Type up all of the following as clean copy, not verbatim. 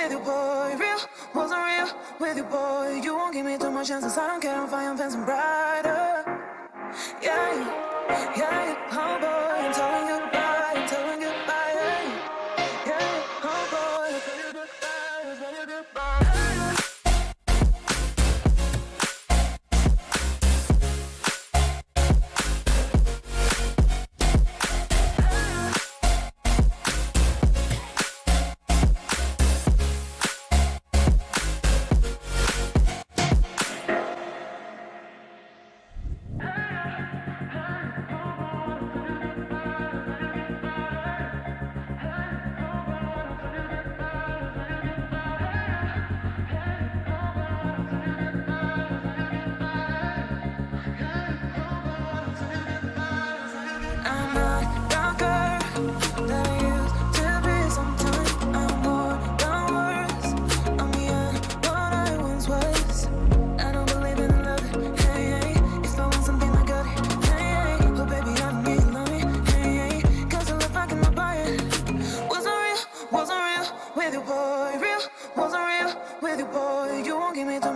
with you, boy. Real, wasn't real with you, boy. You won't give me too much chances. I don't care, I'm fine, I'm fencing brighter. Yeah, oh boy, I'm telling goodbye, I'm telling goodbye. Yeah, oh boy, I'm telling goodbye, I'm telling goodbye.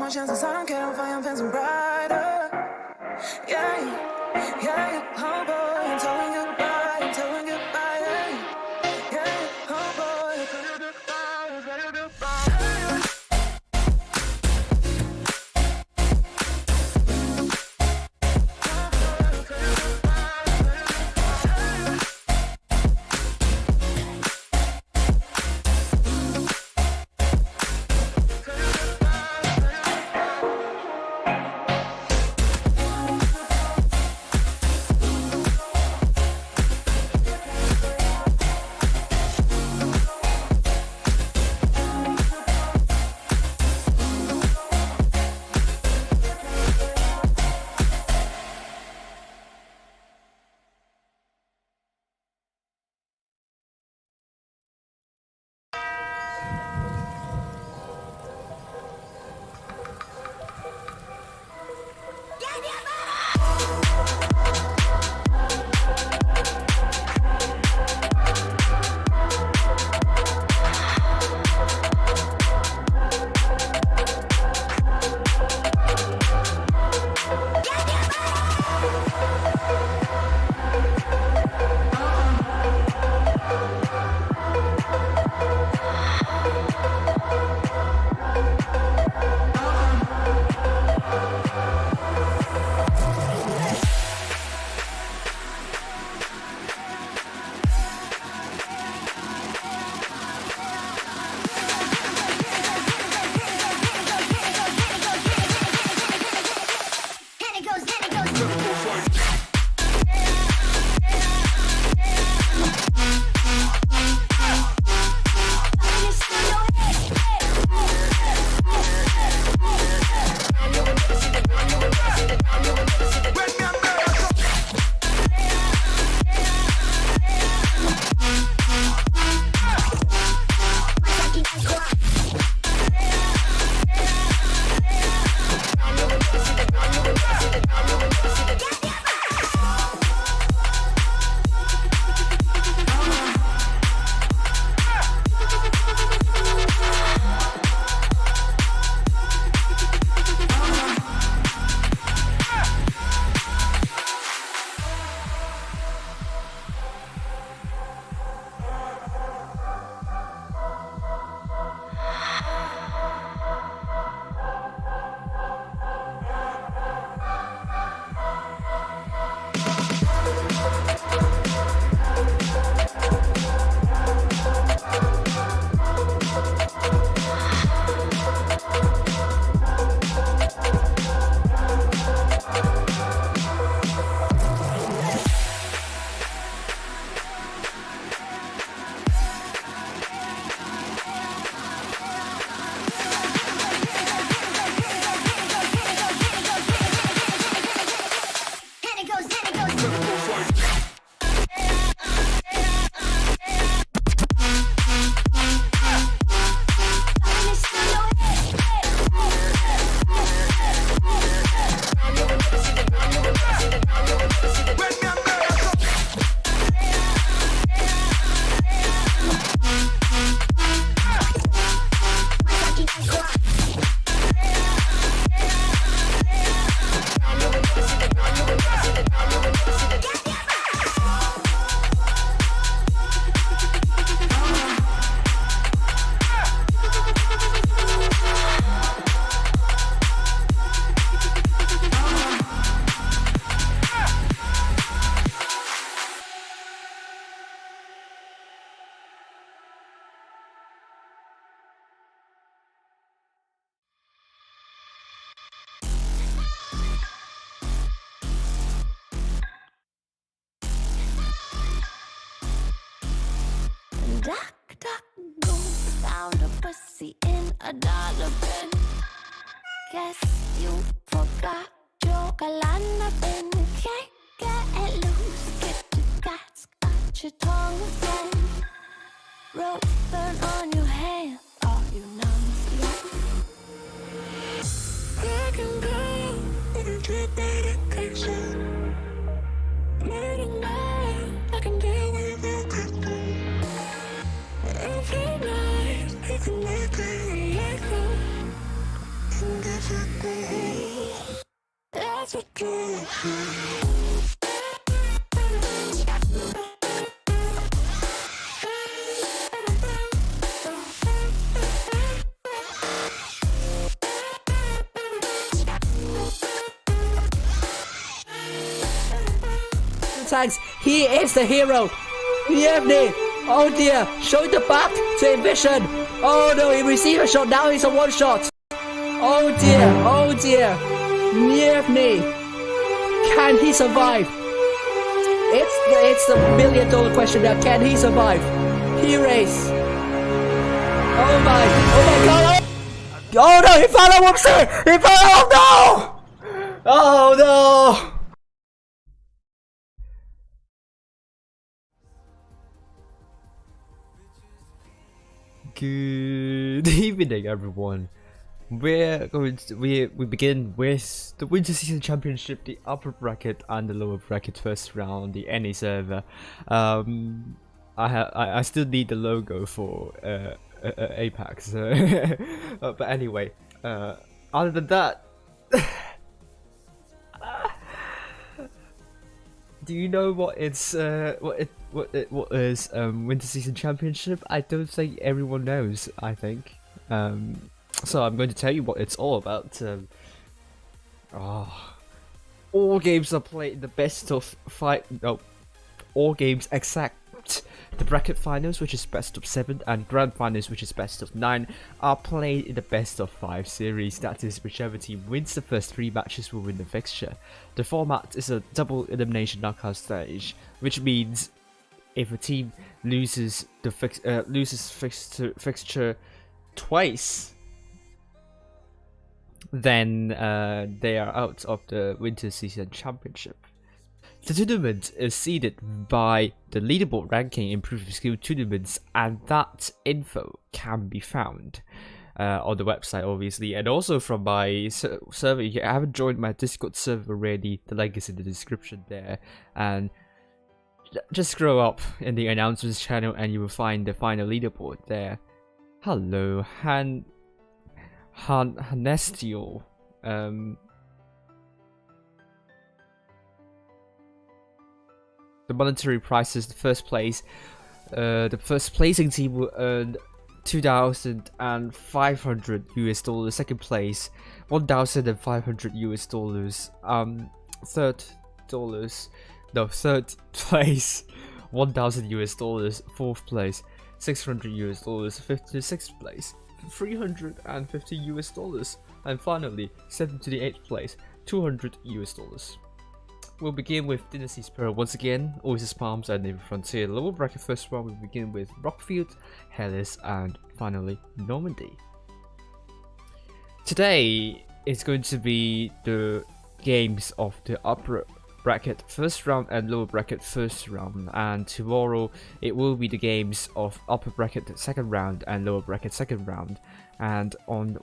Chances, I don't care, I'm fine, I'm fencing brighter. Yeah, oh boy, I'm telling goodbye, I'm telling goodbye. Yeah, oh boy, I'm telling goodbye, I'm telling goodbye. Duck, duck, goose, found a pussy in a dollar bin. Guess you forgot your galana bin. Can't get loose, get your guts, got your tongue again. Rope burn on your hand, are you numb? I can go, you can get medication. Morning night, I can deal with everything. Every night, I can make it like and everything. That's what you do. Tags, he is the hero. Yevney, oh dear, showing the back to Ambition. Oh no, he received a shot, now he's a one shot. Oh dear, Yevney, can he survive? It's the $1 million question now, can he survive? He race. Oh my god, oh no, he found a whoopsie, he found a, no! Oh no! Good evening, everyone. We begin with the Winter Season Championship, the upper bracket and the lower bracket first round, the NA server. I still need the logo for Apex, but anyway, other than that, do you know what it's what is Winter Season Championship? I don't think everyone knows. I think so. I'm going to tell you what it's all about. All games are played in the best of 5. No, all games except the bracket finals, which is best of 7, and grand finals, which is best of 9, are played in the best of 5 series. That is, whichever team wins the first 3 matches will win the fixture. The format is a double elimination knockout stage, which means if a team loses the fixture twice, then they are out of the Winter Season Championship. The tournament is seeded by the leaderboard ranking in previous skill tournaments, and that info can be found on the website, obviously, and also from my server. I haven't joined my Discord server already. The link is in the description there, and just scroll up in the announcements channel and you will find the final leaderboard there. Hello, Hanestio. The monetary prizes: the first place, the first placing team will earn $2,500. Second place, $1,500. Third place, $1,000. Fourth place, $600. Fifth to sixth place, $350. And finally, 7th to the 8th place, $200. We'll begin with Dynasty's Pearl once again, Oasis Palms and Navy Frontier. Lower bracket first round, we begin with Rockfield, Hellas, and finally Normandy. Today is going to be the games of the upper bracket first round and lower bracket first round, and tomorrow it will be the games of upper bracket second round and lower bracket second round, and on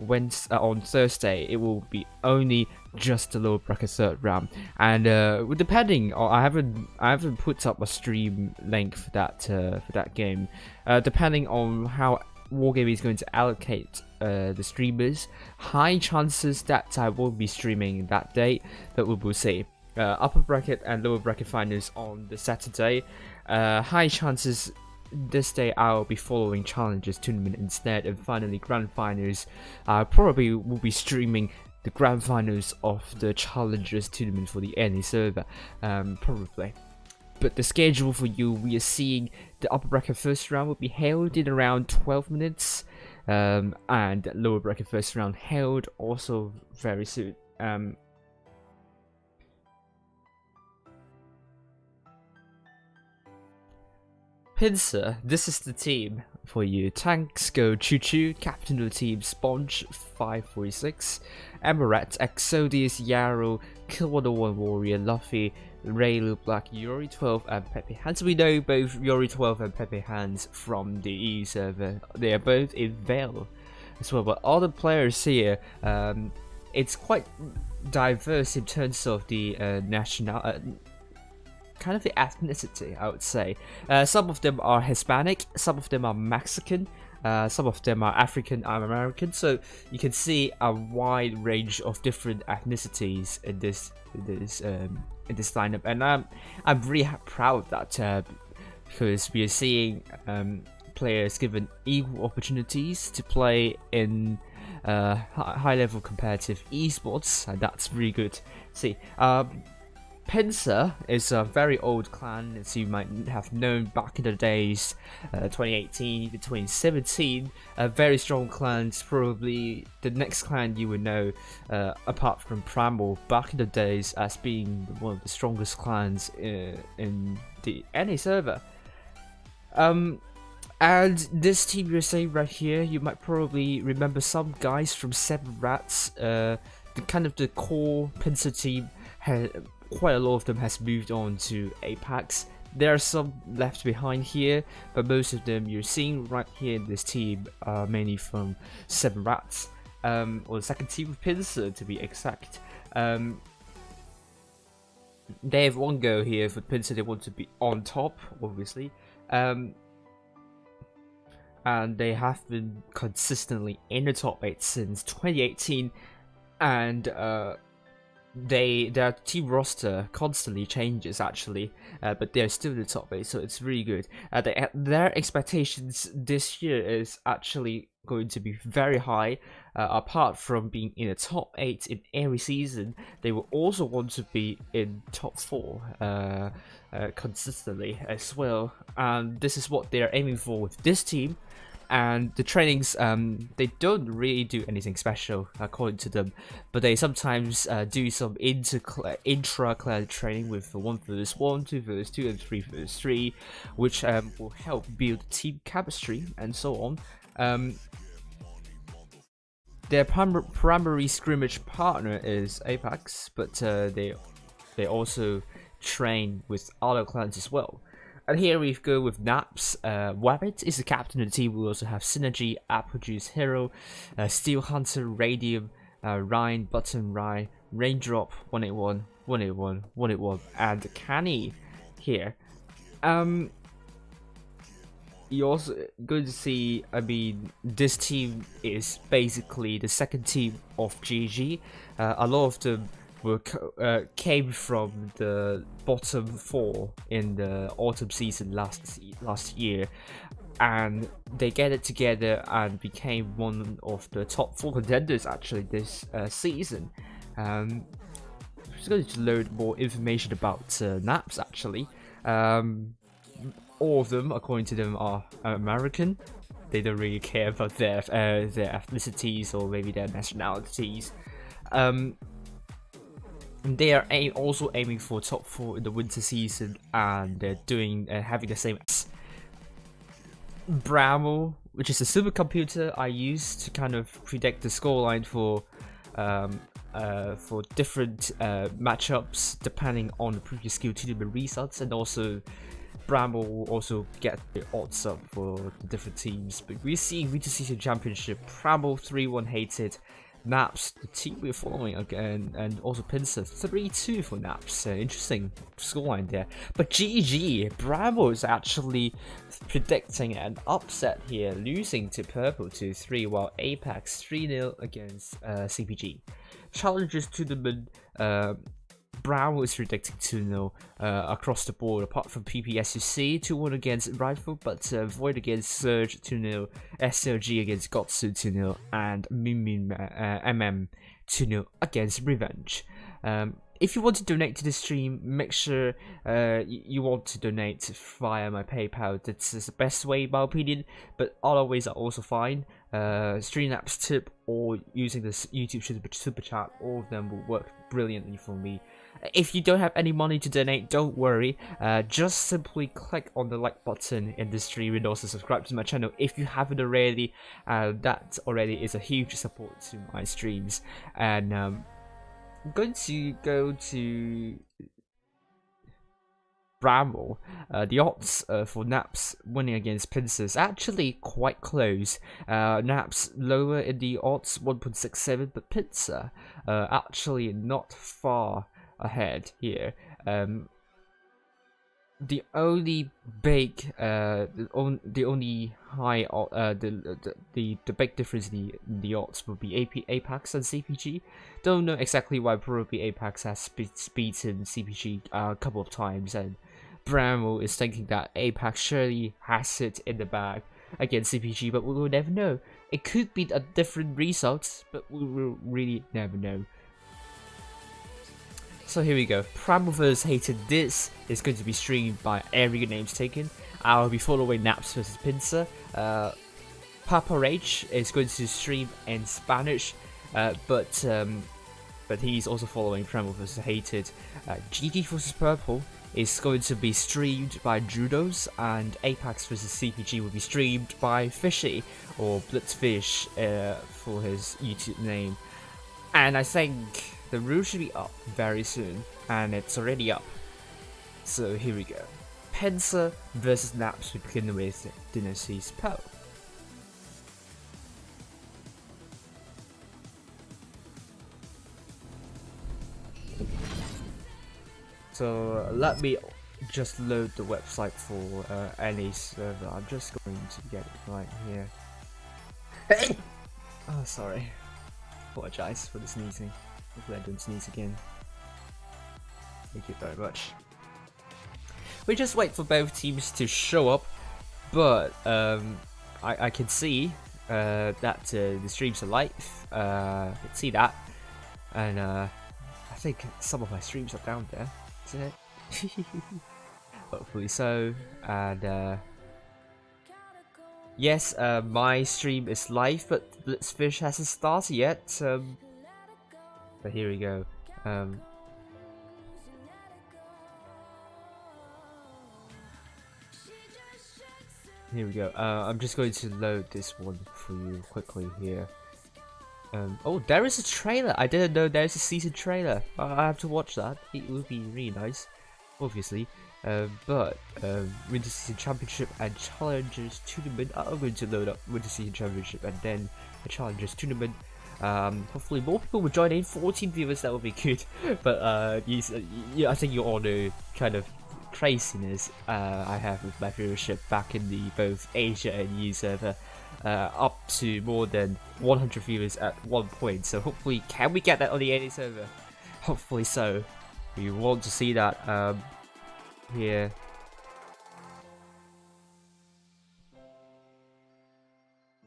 Thursday it will be only just the lower bracket third round. And depending on, I haven't put up a stream link for that game. Depending on how Wargaming is going to allocate the streamers, high chances that I won't be streaming that day, but we will see. Upper bracket and lower bracket finals on the Saturday. High chances this day I'll be following Challengers tournament instead, and finally grand finals. I probably will be streaming the grand finals of the Challengers tournament for the NA server, probably. But the schedule for you, we are seeing the upper bracket first round will be held in around 12 minutes, and lower bracket first round held also very soon. Pincer, this is the team for you. Tanks go Choo Choo, captain of the team Sponge 546, Amaret, Exodius, Yarrow, Kill 101 Warrior, Luffy, Raylu Black, Yuri 12 and Pepe Hands. We know both Yuri 12 and Pepe Hands from the EU server. They are both in Vale as well, but all the players here, it's quite diverse in terms of the national kind of the ethnicity, I would say. Some of them are Hispanic, some of them are Mexican, some of them are African American. So you can see a wide range of different ethnicities in this lineup, and I'm really proud of that because we are seeing players given equal opportunities to play in high-level competitive esports, and that's really good. See, Pincer is a very old clan, as you might have known back in the days, 2018 to 2017. A very strong clan, probably the next clan you would know, apart from PRAMO, back in the days as being one of the strongest clans in the NA server. And this team you're seeing right here, you might probably remember some guys from Seven Rats. The kind of the core Pincer team quite a lot of them has moved on to Apex. There are some left behind here, but most of them you're seeing right here in this team are mainly from Seven Rats, or the second team of Pincer to be exact. They have one go here for Pincer. They want to be on top, obviously, and they have been consistently in the top 8 since 2018, and their team roster constantly changes actually, but they're still in the top 8, so it's really good. Their expectations this year is actually going to be very high. Apart from being in the top 8 in every season, they will also want to be in top 4 consistently as well, and this is what they're aiming for with this team. And the trainings, they don't really do anything special according to them, but they sometimes do some intra-clan training with 1 vs 1, 2 vs 2, and 3 vs 3, which will help build team chemistry and so on. Their primary scrimmage partner is Apex, but they also train with other clans as well. And here we go with Naps. Wabbit is the captain of the team. We also have Synergy, Apple Juice Hero, Steel Hunter, Radium, Ryan, Button Rye, Raindrop, 181, 181, 181, and Canny here. You're also going to see, I mean, this team is basically the second team of GG. A lot of them came from the bottom 4 in the autumn season last year, and they get it together and became one of the top 4 contenders actually this season. I'm just going to learn more information about Naps actually. All of them, according to them, are American. They don't really care about their ethnicities or maybe their nationalities. They are also aiming for top 4 in the winter season, and they're doing having the same PRAMO, which is a supercomputer I use to kind of predict the scoreline for different matchups depending on the previous skill tournament results, and also PRAMO will also get the odds up for the different teams. But we see winter season championship, PRAMO 3-1 hated. Naps, the team we're following again, and also Pincer 3-2 for Naps. Interesting scoreline there. But GG, PRAMO is actually predicting an upset here, losing to PURPL 2-3, while Apex 3-0 against CPG. Challengers tournament, PRAMO is predicting 2-0 across the board, apart from PPSUC 2-1 against Rifle, but Void against Surge 2-0, SLG against Gotsu 2-0, and MM 2-0 against Revenge. If you want to donate to the stream, make sure you want to donate via my PayPal. That's the best way, in my opinion, but other ways are also fine. Stream Apps tip or using this YouTube super chat, all of them will work brilliantly for me. If you don't have any money to donate, don't worry. Just simply click on the like button in the stream and also subscribe to my channel if you haven't already. That already is a huge support to my streams. And I'm going to go to PRAMO. The odds for Naps winning against Pincer is actually quite close. Naps lower in the odds, 1.67, but Pincer actually not far ahead here. The only big, the only high, the big difference in the odds would be Apex and CPG. Don't know exactly why. Probably Apex has beaten CPG a couple of times, and PRAMO is thinking that Apex surely has it in the bag against CPG, but we will never know. It could be a different result, but we will really never know. So here we go, PRAMO vs Hated. This is going to be streamed by Every Names Taken. I'll be following Naps vs Pincer. Papa Rage is going to stream in Spanish, but he's also following PRAMO vs Hated. GG vs Purple is going to be streamed by Judos, and Apex vs CPG will be streamed by Fishy, or Blitzfish for his YouTube name. And I think the rule should be up very soon, and it's already up. So here we go. Pincer vs Naps. We begin with Dynasty's Poe. So let me just load the website for any server. I'm just going to get it right here. Oh, sorry. Apologize for the sneezing. Hopefully I don't sneeze again. Thank you very much. We just wait for both teams to show up, but I can see that the streams are live. I can see that, and I think some of my streams are down there. Is it? Hopefully so. And yes, my stream is live, but Blitzfish hasn't started yet. But here we go. Here we go. I'm just going to load this one for you quickly here. Oh, there is a trailer. I didn't know there's a season trailer. I have to watch that. It would be really nice, obviously. But Winter Season Championship and Challengers Tournament. I'm going to load up Winter Season Championship and then the Challengers Tournament. Hopefully more people will join in. 14 viewers, that would be good. But I think you all know kind of craziness I have with my viewership back in the both Asia and EU server. Up to more than 100 viewers at one point. So hopefully, can we get that on the NA server? Hopefully so. We want to see that here.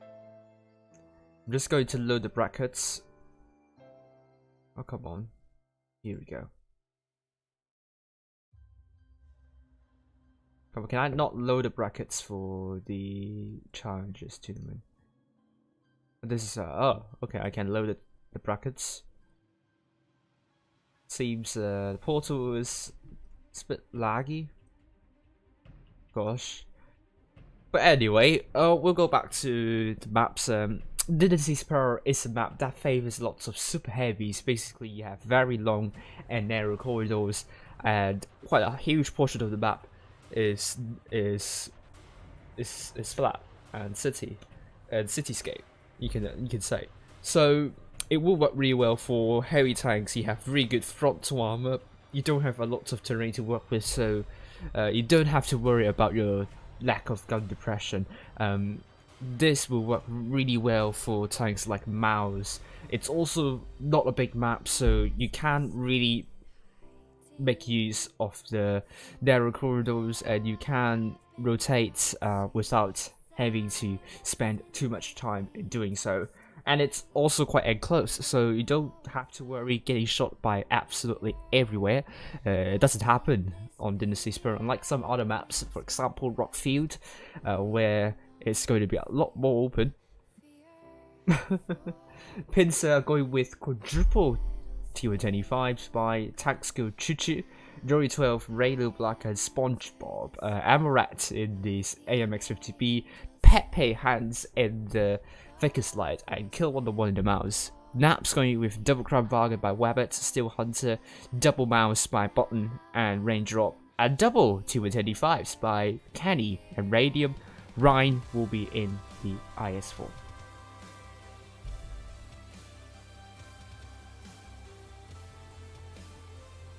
I'm just going to load the brackets. Oh, come on. Here we go. Come on, can I not load the brackets for the challenges tournament? This is oh, okay, I can load the brackets. Seems the portal is a bit laggy. Gosh. But anyway, we'll go back to the maps. Dynasty's Power is a map that favors lots of super heavies. Basically, you have very long and narrow corridors, and quite a huge portion of the map is flat and cityscape. You can say. So it will work really well for heavy tanks. You have really good frontal armor. You don't have a lot of terrain to work with, so you don't have to worry about your lack of gun depression. This will work really well for tanks like Mouse. It's also not a big map, so you can't really make use of the narrow corridors, and you can rotate without having to spend too much time in doing so. And it's also quite enclosed, so you don't have to worry getting shot by absolutely everywhere. It doesn't happen on Dynasty's Power, unlike some other maps, for example Rockfield, where it's going to be a lot more open. Pincer are going with quadruple T125s by Taxco Choo-Choo, Jory 12, Raylo Black and SpongeBob, Amarat in this AMX50B, Pepe Hands in the Thickest Light, and Kill 101 in the Mouse. Naps going with Double Crown Bargain by Wabbit, Steel Hunter, Double Mouse by Button and Raindrop, and double T125s by Kenny and Radium. Ryan will be in the IS4.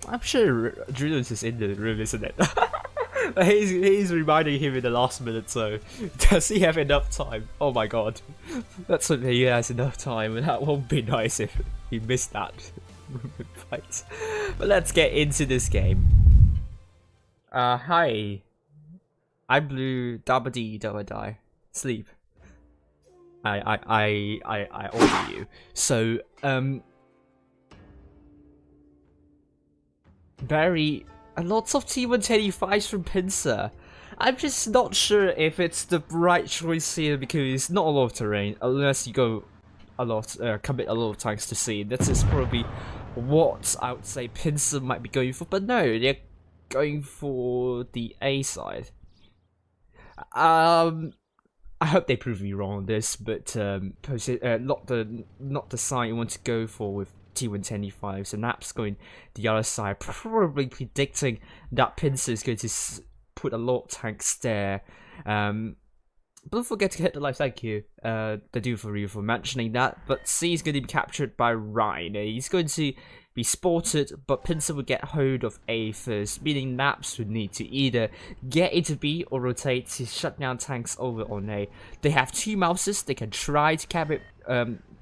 I'm sure Julius is in the room, isn't it? he's reminding him in the last minute, so does he have enough time? Oh my god. Let's hope he has enough time, and that won't be nice if he missed that fight. But let's get into this game. Hi. I'm Blue, Dabba Dee, Dabba Die. Sleep. I order you. So, lots of T125s from Pincer. I'm just not sure if it's the right choice here because not a lot of terrain unless you go a lot, commit a lot of tanks to C. This is probably what I would say Pincer might be going for, but no, they're going for the A side. I hope they prove me wrong on this, but not the side you want to go for with T125, so Naps going the other side, probably predicting that Pincer is going to put a lot of tanks there. Don't forget to hit the like, thank you, the dude for you for mentioning that. But C is going to be captured by Ryan. He's going to be spotted, but Pincer will get hold of A first, meaning Naps would need to either get into B or rotate to shut down tanks over on A. They have two mouses, they can try to cap it,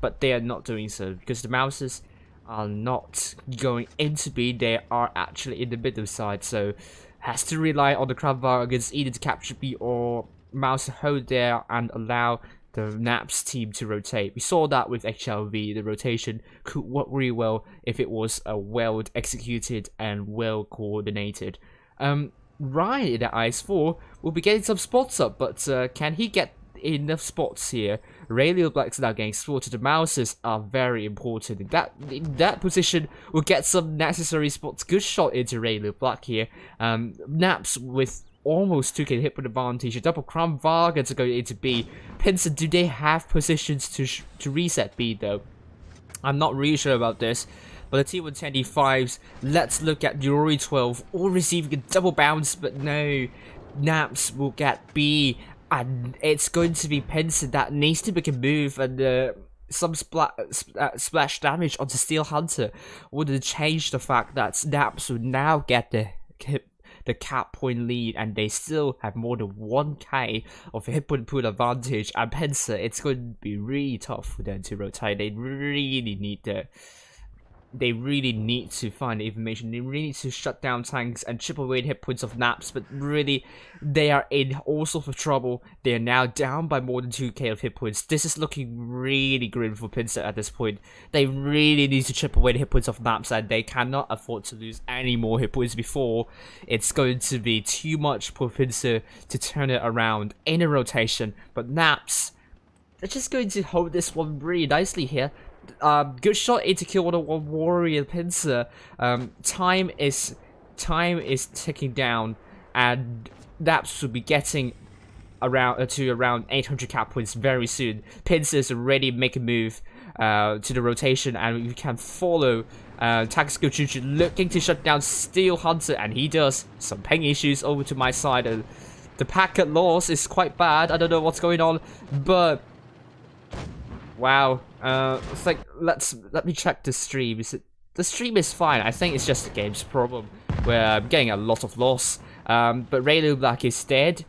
but they are not doing so because the mouses are not going into B, they are actually in the middle side, so has to rely on the Crown Bargains either to capture B or mouse hold there and allow the Naps team to rotate. We saw that with HLV, the rotation could work really well if it was well executed and well coordinated. Ryan in the IS4 will be getting some spots up, but can he get enough spots here? Raylo Black's now getting spotted. The mouses are very important. In that position will get some necessary spots. Good shot into Raylo Black here. Naps with almost 2k hit with advantage. A double Crown Varga to go into B. Pincer, do they have positions to reset B though? I'm not really sure about this. But the T125s, let's look at Yuri 12, all receiving a double bounce, but no. Naps will get B, and it's going to be Pincer that needs to make a move, and some splash damage onto Steel Hunter would change the fact that Naps would now get the cap point lead, and they still have more than 1k of hit point pool advantage. And Pincer, it's going to be really tough for them to rotate. They really need to find the information. They really need to shut down tanks and chip away the hit points of Naps, but really they are in all sorts of trouble. They are now down by more than 2k of hit points. This is looking really grim for Pincer at this point. They really need to chip away the hit points of Naps, and they cannot afford to lose any more hit points before it's going to be too much for Pincer to turn it around in a rotation. But Naps, they're just going to hold this one really nicely here. Good shot into kill 101 Warrior Pincer. Time is ticking down, and Naps will be getting around 800 cap points very soon. Pincer is already making a move to the rotation, and we can follow Taxco Choo-Choo looking to shut down Steel Hunter, and he does. Some ping issues over to my side, and the packet loss is quite bad. I don't know what's going on, but wow. It's like, let me check the stream. The stream is fine. I think it's just the game's problem where I'm getting a lot of loss. But Raylo Black is dead.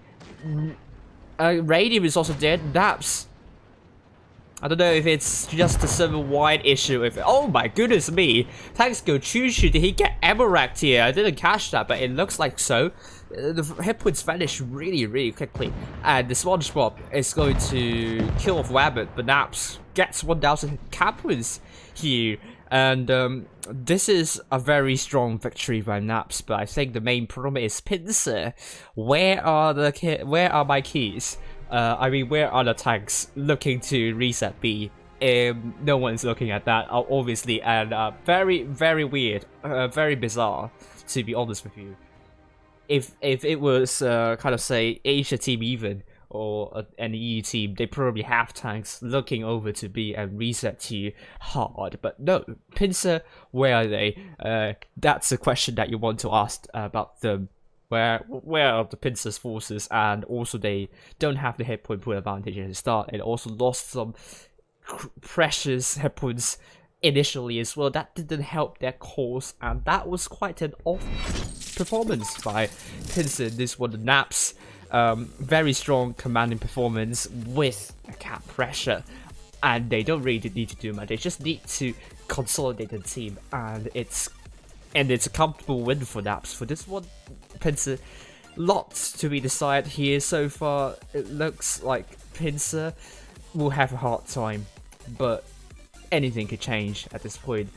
Radium is also dead. Naps, I don't know if it's just a server-wide issue. Oh my goodness me! Taxco Choo-Choo, did he get Emerect here? I didn't catch that, but it looks like so. The hit points vanish really quickly, and the SpongeBob is going to kill off Wabbit, but Naps gets 1000 cap points here, and this is a very strong victory by Naps. But I think the main problem is Pincer. Where are my keys? I mean, where are the tanks looking to reset B? No one's looking at that, obviously, and very, very weird, very bizarre, to be honest with you. If it was kind of say Asia team even or an EU team, they probably have tanks looking over to B and reset to hard. But no, Pincer, where are they? That's a question that you want to ask about them. Where are the Pincer's forces? And also they don't have the hit point pool advantage at the start, and also lost some precious hit points initially as well. That didn't help their cause, and that was quite an off performance by Pincer. This one, the Naps, very strong commanding performance with a cap pressure, and they don't really need to do much. They just need to consolidate the team, and it's a comfortable win for Naps. For this one, Pincer, lots to be decided here. So far, it looks like Pincer will have a hard time, but anything could change at this point.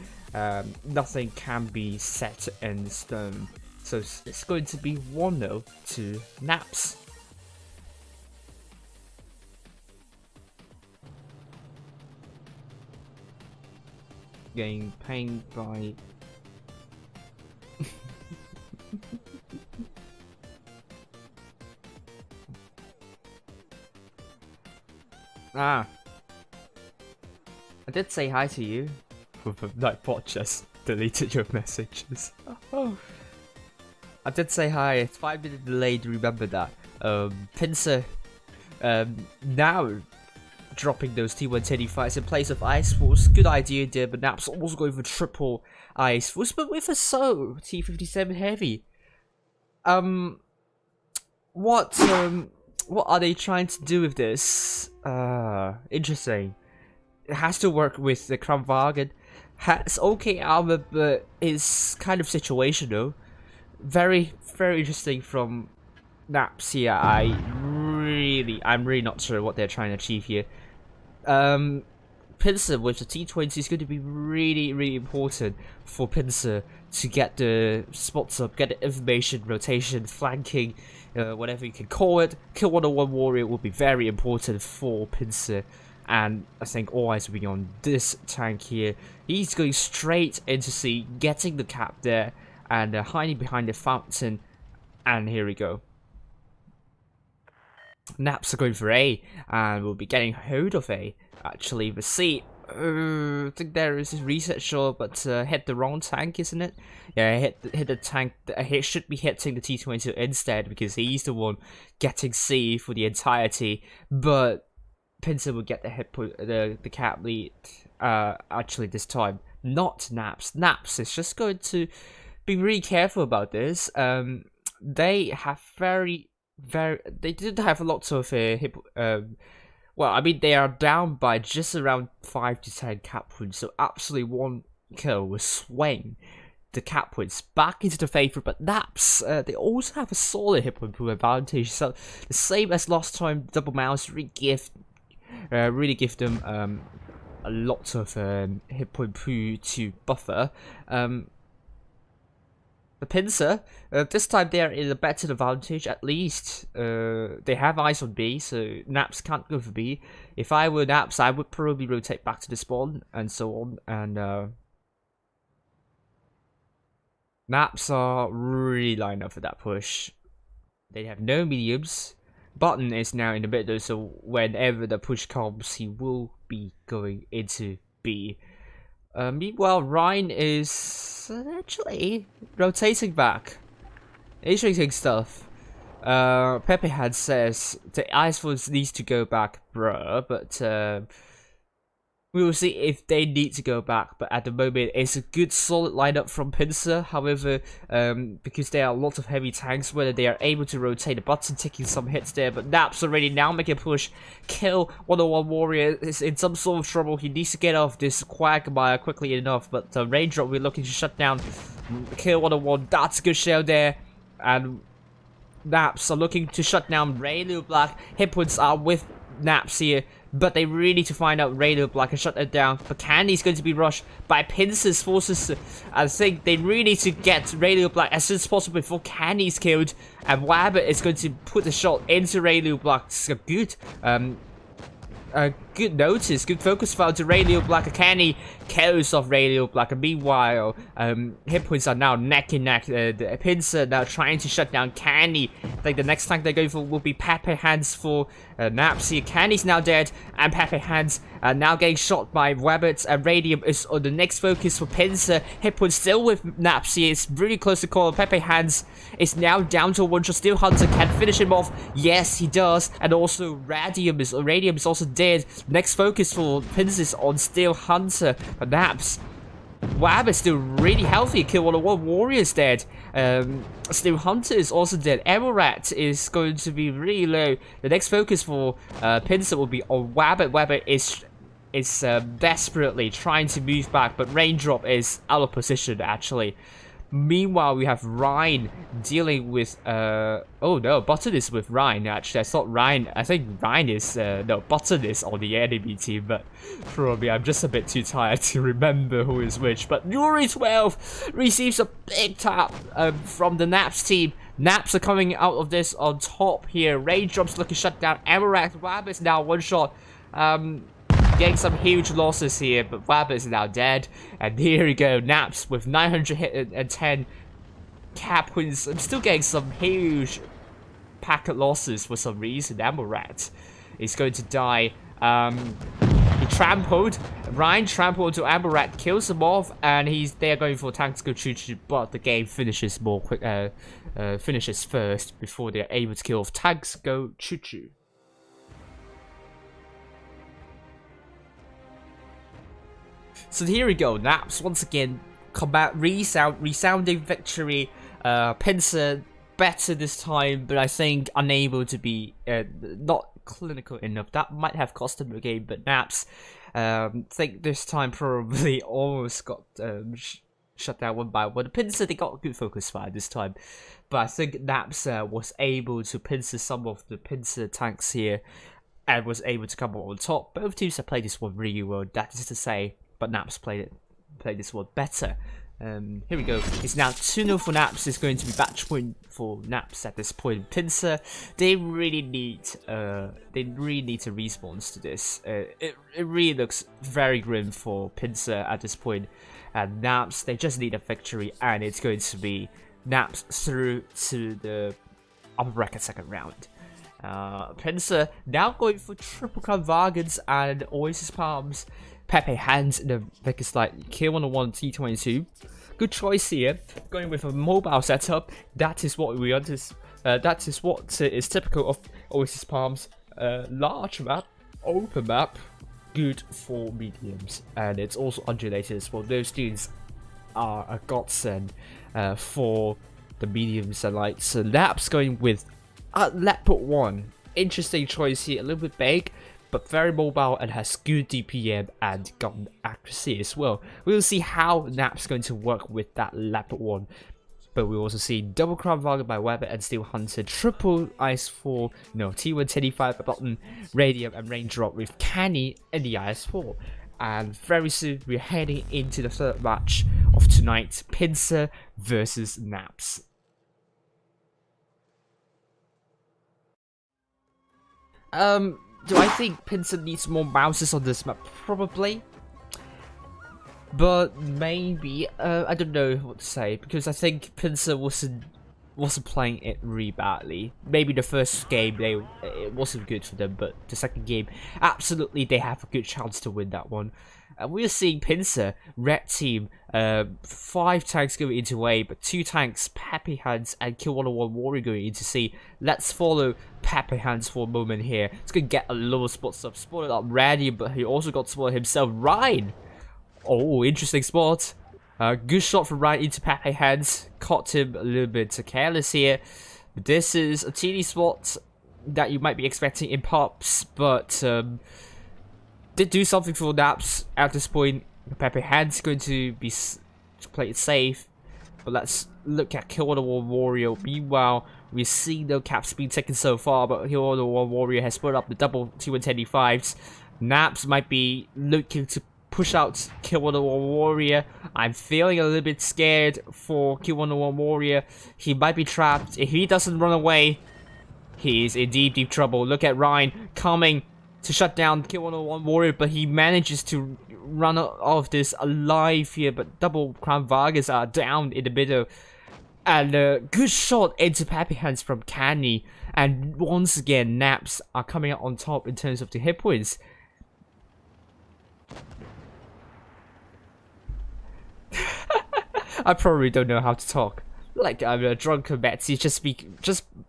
Nothing can be set in stone. So it's going to be 1-0 to Naps. Getting pinged by... I did say hi to you. Nightbot just deleted your messages. I did say hi. It's 5-minute delayed, remember that. Pincer now dropping those T125s in place of Ice Force. Good idea there, but Naps also going for triple Ice Force, but with a SO T57 heavy. What are they trying to do with this? Interesting. It has to work with the Kramwagen. Has okay armor, but is kind of situational. Very, very interesting from Naps here. I'm really not sure what they're trying to achieve here. Pincer with the T20 is going to be really, really important for Pincer to get the spots up, get the information, rotation, flanking, whatever you can call it. Kill 101 Warrior will be very important for Pincer, and I think all eyes will be on this tank here. He's going straight into C, getting the cap there, and hiding behind the fountain, and here we go. Naps are going for A, and we'll be getting hold of A, actually. But C, I think there is a reset shot, but hit the wrong tank, isn't it? Yeah, hit the tank. He should be hitting the T22 instead, because he's the one getting C for the entirety. But Pincer will get the hit point, the cap lead, actually this time. Not Naps. Naps is just going to be really careful about this. They have they did have lots of well, I mean, they are down by just around 5 to 10 cap points, so absolutely one kill will swing the cap points back into the favor. But Naps, they also have a solid hit point pool advantage, so the same as last time, double mouse really give them a lot of hit point pool to buffer. The Pincer, this time they are in a better advantage, at least. They have eyes on B, so Naps can't go for B. If I were Naps, I would probably rotate back to the spawn, and so on. And Naps are really lined up for that push. They have no mediums. Button is now in the middle, so whenever the push comes, he will be going into B. Meanwhile, Ryan is actually rotating back. Interesting stuff. Pepe had says the Ice Force needs to go back, bruh, but we will see if they need to go back. But at the moment, it's a good solid lineup from Pincer. However, because there are lots of heavy tanks, whether they are able to rotate the button, taking some hits there. But Naps already now making a push. Kill 101 Warrior is in some sort of trouble. He needs to get off this quagmire quickly enough. But Raindrop, we're looking to shut down. Kill 101. That's a good shell there. And Naps are looking to shut down Radio Black. Hit points are with Naps here, but they really need to find out Radio Black and shut it down. But Candy's going to be rushed by Pincer's forces. I think they really need to get Radio Black as soon as possible before Candy's killed. And Wabbit is going to put the shot into Radio Black. It's a good good notice, good focus foul to Radio Blacker. Kenny kills off Radio Blacker. Meanwhile, hit points are now neck and neck. The Pincer now trying to shut down Kenny. I think the next tank they're going for will be Pepe Hands for Napsy. Kenny's now dead, and Pepe Hands now getting shot by Wabbits, and Radium is on the next focus for Pincer. Hit point still with Napsy. It's really close to call. Pepe Hands is now down to one shot. Still Hunter can finish him off. Yes, he does. And also Radium is also dead. Next focus for Pincer is on Steel Hunter. But Naps, Wab is still really healthy. Kill 101 Warriors dead. Steel Hunter is also dead. Emerald is going to be really low. The next focus for Pincer will be on Wabbit. Wabbit is desperately trying to move back, but Raindrop is out of position actually. Meanwhile, we have Ryan dealing with oh no, Button is with Ryan actually. I think Ryan is no, Button is on the enemy team, but probably I'm just a bit too tired to remember who is which. But Yuri 12 receives a big tap from the Naps team. Naps are coming out of this on top here. Raindrops looking shut down. Amaranth Wab is now one shot. Getting some huge losses here, but Wab is now dead. And here we go, Naps with 900 hit and 10 cap wins. I'm still getting some huge packet losses for some reason. Amarat is going to die. He trampled. Ryan trampled to Amarat, kills him off, and they're going for tactical choo-choo, but the game finishes more quick. Finishes first before they're able to kill off Tanks Go Choo-choo. So here we go, Naps once again combat resounding victory. Pincer better this time, but I think unable to be not clinical enough. That might have cost him the game, but Naps think this time probably almost got shut down one by one. Pincer, they got a good focus fire this time, but I think Naps was able to pincer some of the Pincer tanks here and was able to come on top. Both teams have played this one really well, that is to say. But Naps played this one better. Here we go. It's now 2-0 for Naps. It's going to be match point for Naps at this point. Pincer, they really need to response to this. It really looks very grim for Pincer at this point. And Naps, they just need a victory, and it's going to be Naps through to the upper bracket second round. Pincer now going for Triple Crown Vagans and Oasis Palms. Pepe Hands in the biggest like Kill 101 T22. Good choice here. Going with a mobile setup. That is what we understand. That is what is typical of Oasis Palms. Large map, open map, good for mediums, and it's also undulated as well. Those dudes are a godsend for the mediums and lights. So Naps going with Leopard 1. Interesting choice here. A little bit big, but very mobile and has good DPM and gun accuracy as well. We'll see how Nap's going to work with that Leopard 1. But we'll also see Double Crown Valor by Weber and Steel Hunter, Triple IS4, no, T125 Button, Radium and Raindrop with Canny in the IS4. And very soon we're heading into the third match of tonight, Pincer versus Naps. Do I think Pincer needs more mouses on this map? Probably. But maybe, I don't know what to say, because I think Pincer wasn't playing it really badly. Maybe the first game it wasn't good for them, but the second game, absolutely they have a good chance to win that one. And we're seeing Pincer, red team, 5 tanks going into A, but 2 tanks, Pepe Hands and Kill 101 Warrior going into C. Let's follow Pepe Hands for a moment here. It's going to get a lot of spots up. Spotted up Radium, but he also got spotted himself. Ryan! Oh, interesting spot. Good shot from Ryan into Pepe Hands. Caught him a little bit careless here. But this is a teeny spot that you might be expecting in Pops, but did do something for Naps at this point. Pepe Hands going to be play it safe. But let's look at Kill 101 Warrior. Meanwhile, we see no caps being taken so far, but Kill 101 Warrior has put up the double T125s. Naps might be looking to push out Kill 101 Warrior. I'm feeling a little bit scared for Kill 101 Warrior. He might be trapped. If he doesn't run away, he is in deep trouble. Look at Ryan coming. to shut down Kill 101 Warrior, but he manages to run out of this alive here. But double Crown Vargas are down in the middle. And a good shot into Peppy Hands from Canny. And once again, Naps are coming out on top in terms of the hit points. I probably don't know how to talk. Like I'm a drunken Betsy, just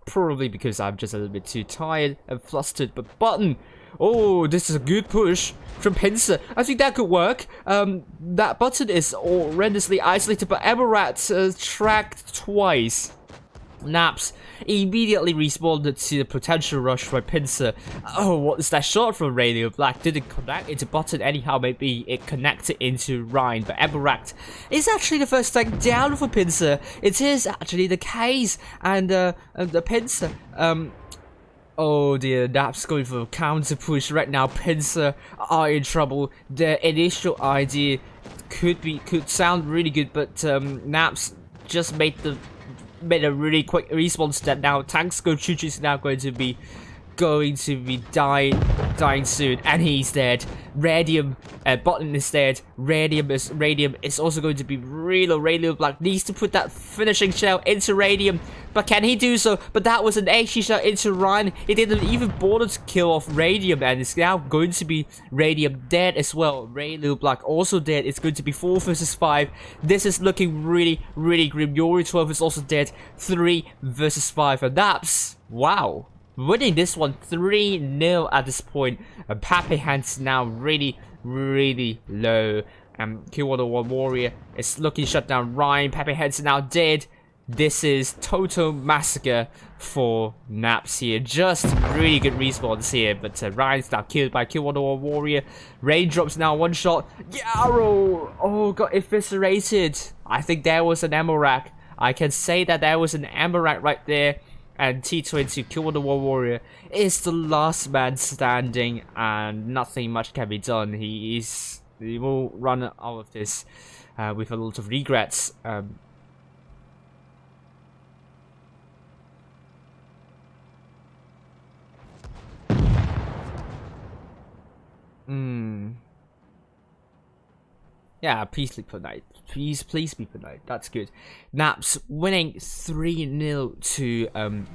probably because I'm just a little bit too tired and flustered. But Button, oh, this is a good push from Pincer. I think that could work. That Button is horrendously isolated, but Emerald tracked twice. Naps immediately responded to the potential rush by Pincer. Oh, what is that shot from Radio Black? Didn't connect into Button anyhow, maybe it connected into Ryan, but Eberact is actually the first tank down for Pincer. It is actually the case, and the Pincer, oh dear, Naps going for a counter push right now. Pincer are in trouble. Their initial idea could sound really good, but Naps just made a really quick response that now Tank Scope Chuchu is now going to be dying soon, and he's dead. Radium Button is dead. Radium is also going to be reload. Radio Black needs to put that finishing shell into Radium, but can he do so? But that was an HE shell into Ryan. He didn't even bother to kill off Radium, and it's now going to be Radium dead as well. Radio Black also dead. It's going to be 4 versus 5. This is looking really grim. Yori 12 is also dead. 3 versus 5, and that's wow. Winning this one 3-0 at this point. Peppy Hands now really low. Kill 101 Warrior is looking shut down. Ryan, Peppy Hands now dead. This is total massacre for Naps here. Just really good respawns here, but Ryan's now killed by Kill 101 Warrior. Raindrops now one shot. Yarrow! Oh, got eviscerated. I think there was an ammo rack. I can say that there was an ammo rack right there. And T20 Kill 101 Warrior is the last man standing, and nothing much can be done. He will run out of this with a lot of regrets. Yeah, please sleep for night. Please sleep for night. That's good. Naps winning 3-0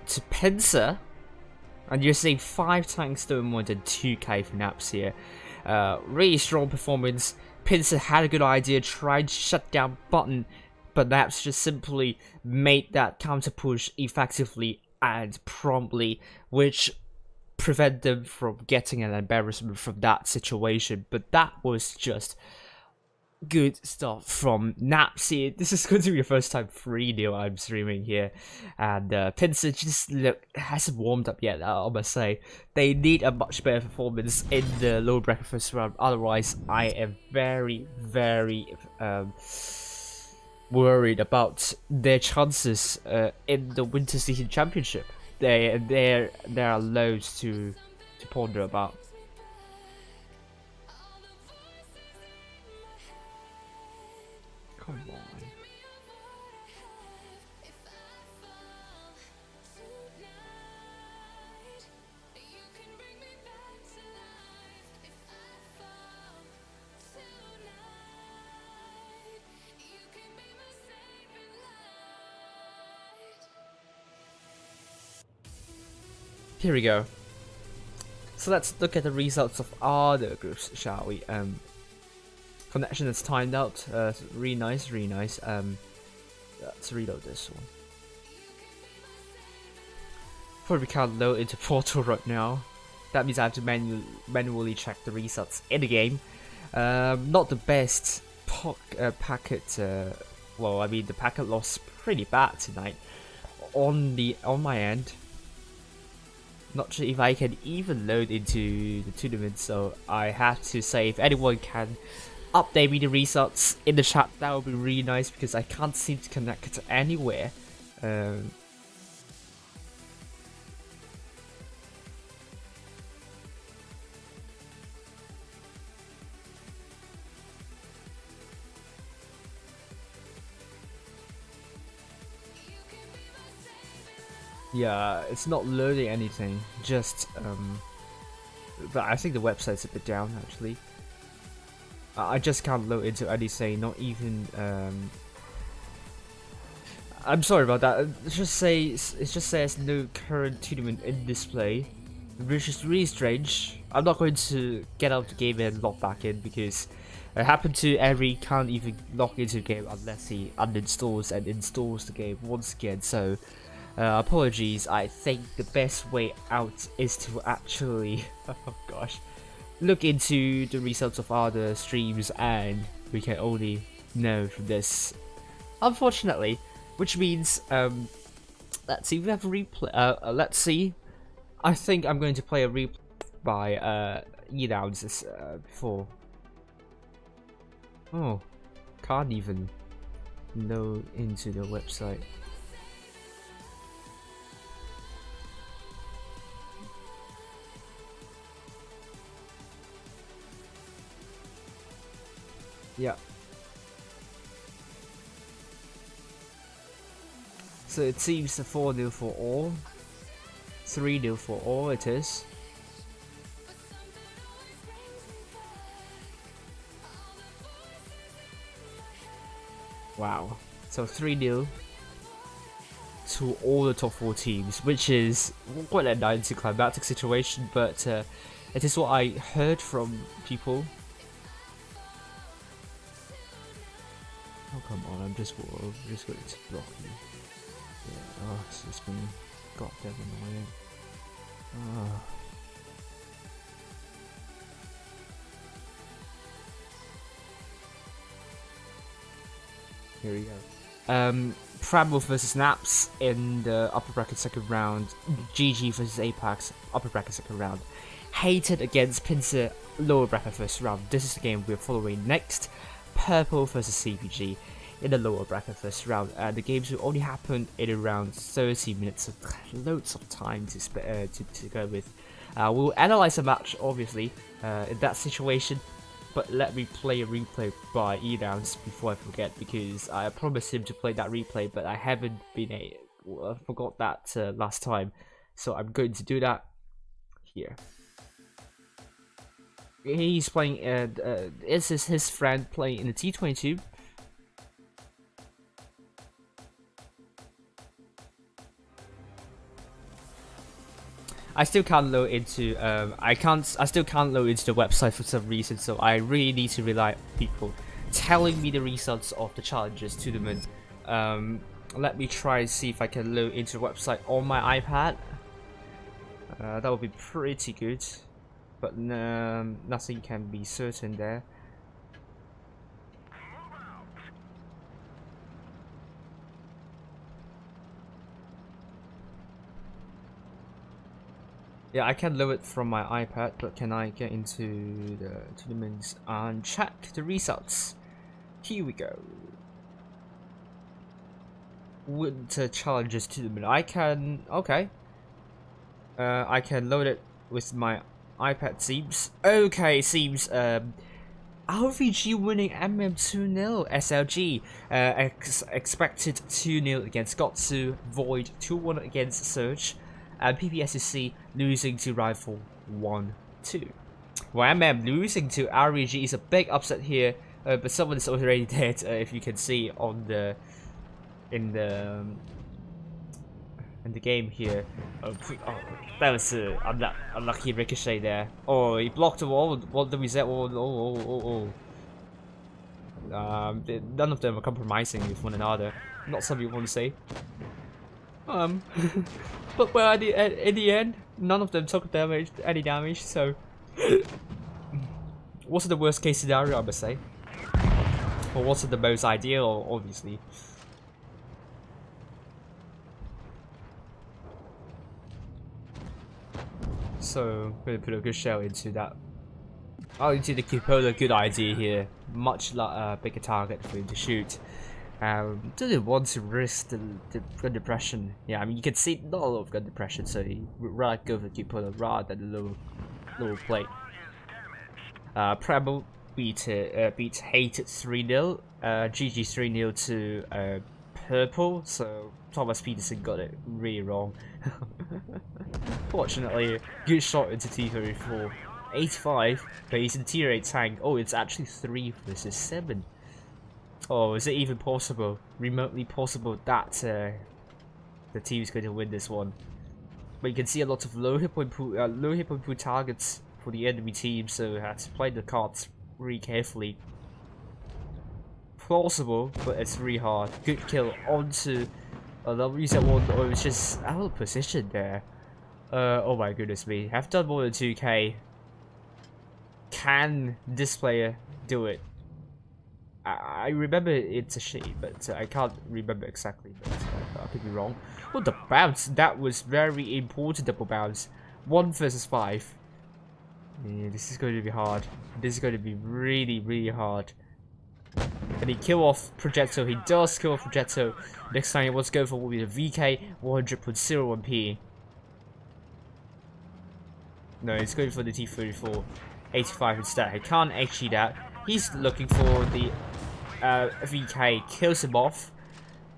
to Pincer. And you're seeing 5 tanks doing more than 2k for Naps here. Really strong performance. Pincer had a good idea, tried to shut down Button, but Naps just simply made that counter push effectively and promptly, which prevent them from getting an embarrassment from that situation. But that was just good stuff from Naps here. This is going to be the first time 3-0 I'm streaming here, and Pincer just hasn't warmed up yet. I must say they need a much better performance in the low bracket first round. Otherwise, I am very worried about their chances in the Winter Season Championship. There are loads to ponder about. Come on. Here we go. So let's look at the results of other groups, shall we? Connection is timed out. Really nice. Let's reload this one. Probably can't load into Portal right now. That means I have to manually check the results in the game. Not the best packet. Well, I mean the packet loss pretty bad tonight on my end. Not sure if I can even load into the tournament, so I have to say if anyone can update me the results in the chat, that would be really nice, because I can't seem to connect to anywhere. Yeah, it's not loading anything, just but I think the website's a bit down actually. I just can't load into anything, not even. I'm sorry about that. It just says no current tournament in display, which is really strange. I'm not going to get out of the game and log back in because it happened to every can't even log into the game unless he uninstalls and installs the game once again. So apologies. I think the best way out is to actually, oh gosh, look into the results of other streams, and we can only know from this, unfortunately. Which means, let's see, we have a replay. Let's see. I think I'm going to play a replay by E-Downs before. Oh, can't even load into the website. Yeah. So it seems a 4-0 for all. 3-0 for all it is. Wow. So 3-0 to all the top 4 teams, which is quite a nice climactic situation, but it is what I heard from people. Oh come on, I'm just going to block you. Yeah, oh, it's just been goddamn annoying. Oh. Here we go. PRAMO versus Naps in the upper bracket second round. GG versus Apex upper bracket second round. Hated against Pincer lower bracket first round. This is the game we're following next. PURPL versus CPG in the lower bracket first round. The games will only happen in around 30 minutes, so loads of time to go with. We'll analyze the match, obviously, in that situation, but let me play a replay by E-Downs before I forget, because I promised him to play that replay, but I haven't been forgot that last time, so I'm going to do that here. He's playing, this is his friend playing in the T22. I still can't load into I still can't load into the website for some reason, so I really need to rely on people telling me the results of the challenges tournament. Let me try and see if I can load into the website on my iPad. That would be pretty good, but nothing can be certain there. Yeah, I can load it from my iPad, but can I get into the tournaments and check the results? Here we go. Winter Challenges tournament. I can, okay. I can load it with my iPad, seems. Okay, seems, ARWV winning MM 2-0, SLG, expected 2-0 against Gotsu, Void 2-1 against Surge, and PPSC losing to Rifle 1-2. Well, MM losing to ARWV is a big upset here, but someone is already dead, if you can see on the in the game here. Oh, that was an unlucky ricochet there. Oh, he blocked the wall. What did we say? None of them are compromising with one another. Not something you want to say. But well, in the end, none of them took any damage. So, what's the worst case scenario? I must say, or what's the most ideal? Obviously. So, I'm gonna put a good shell into that. Oh, into the cupola, good idea here. Much bigger target for him to shoot. Didn't want to risk the gun depression. Yeah, I mean, you can see not a lot of gun depression, so he would rather go for the cupola rather than the lower plate. PRAMO beats Hate 3-0. GG 3-0 to PURPL, so Thomas Peterson got it really wrong. Fortunately, good shot into T34. 85, but he's in tier 8 tank. Oh, it's actually 3 versus 7. Oh, is it even possible, remotely possible, that the team's going to win this one? But you can see a lot of low hit point pool targets for the enemy team, so I have to play the cards really carefully. Plausible, but it's really hard. Good kill onto a reset one. Oh, it was just out of position there. Oh my goodness me. Have done more than 2k. Can this player do it? I remember it's a she, but I can't remember exactly. But I could be wrong. Oh, the bounce. That was very important double bounce. 1 versus 5. Yeah, this is going to be hard. This is going to be really, really hard. And he kill off Projecto. He does kill off Projecto. Next time he wants to go for will be the VK 100.01p. No, he's going for the T34 85 instead. He can't HE that. He's looking for the VK, kills him off,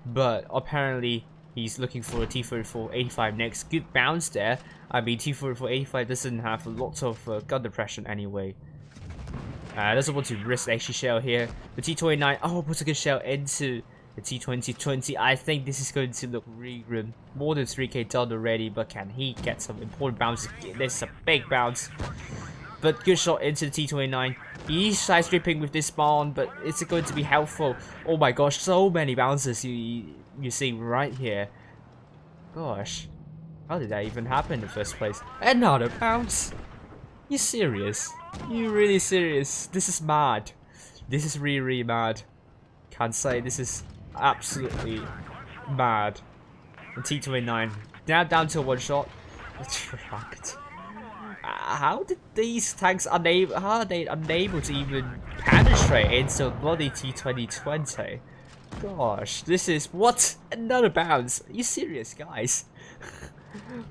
but apparently he's looking for a T34 85 next. Good bounce there. I mean, T34 85 doesn't have a lot of gun depression anyway. Doesn't want to risk HE shell here. The T29, oh, puts a good shell into the T2020. I think this is going to look really grim. More than 3k done already, but can he get some important bounces? This is a big bounce. But good shot into the T29. He's side stripping with this spawn, but is it going to be helpful? Oh my gosh, so many bounces you see right here. Gosh, how did that even happen in the first place? Another bounce? You serious? You really serious? This is mad. This is really, really mad. Can't say this is absolutely mad. The T29 now down to a one shot. Tracked. How did these tanks unable? How are they unable to even penetrate into bloody T2020? Gosh, this is what another bounce. Are you serious, guys?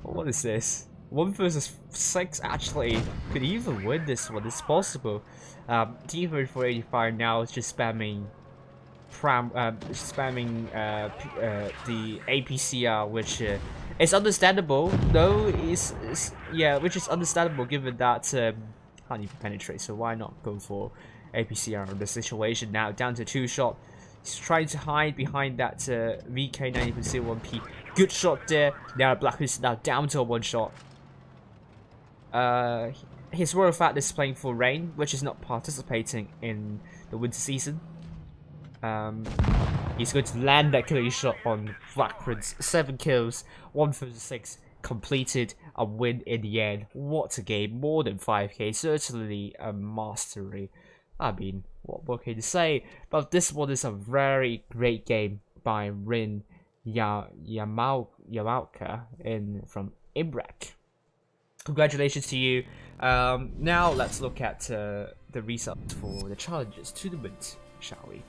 What is this? 1 versus 6 actually could even win this one. It's possible. T3485 now is just spamming the APCR, which is understandable. No, yeah, which is understandable given that can't even penetrate. So why not go for APCR in this situation? Now down to 2 shot. He's trying to hide behind that VK 90.01p. Good shot there. Now Black is now down to a 1 shot. His Royal Fat is playing for Rain, which is not participating in the winter season. He's going to land that killing shot on Black Prince. 7 kills, 1 versus 6 completed, a win in the end. What a game, more than 5k, certainly a mastery. I mean, what more can you say? But this one is a very great game by Rin Yamaoka from Imbrek. Congratulations to you. Now let's look at the results for the Challenges tournament, shall we?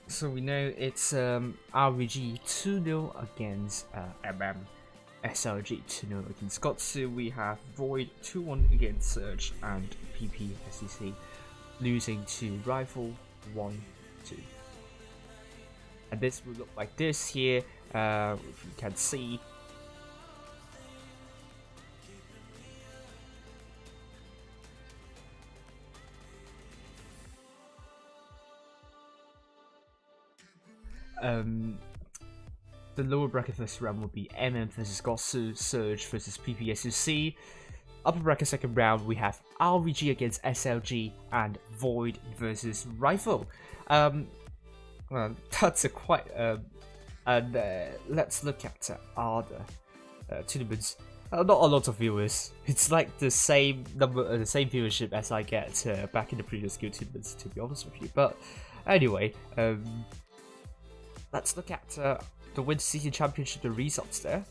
So we know it's ARWV 2-0 against SLG 2-0 against Gotsu. We have Void 2-1 against Surge, and PPSCC losing to Rifle 1-2. And this will look like this here. If you can see. The lower bracket first round will be MM versus Gotsu, Surge versus PPSUC. Upper bracket second round we have RVG against SLG and Void versus Rifle. Well, that's a quite and let's look at other tournaments. Not a lot of viewers. It's like the same number, the same viewership as I get back in the previous Guild tournaments, to be honest with you. But anyway, let's look at the Winter Season Championship, the results there.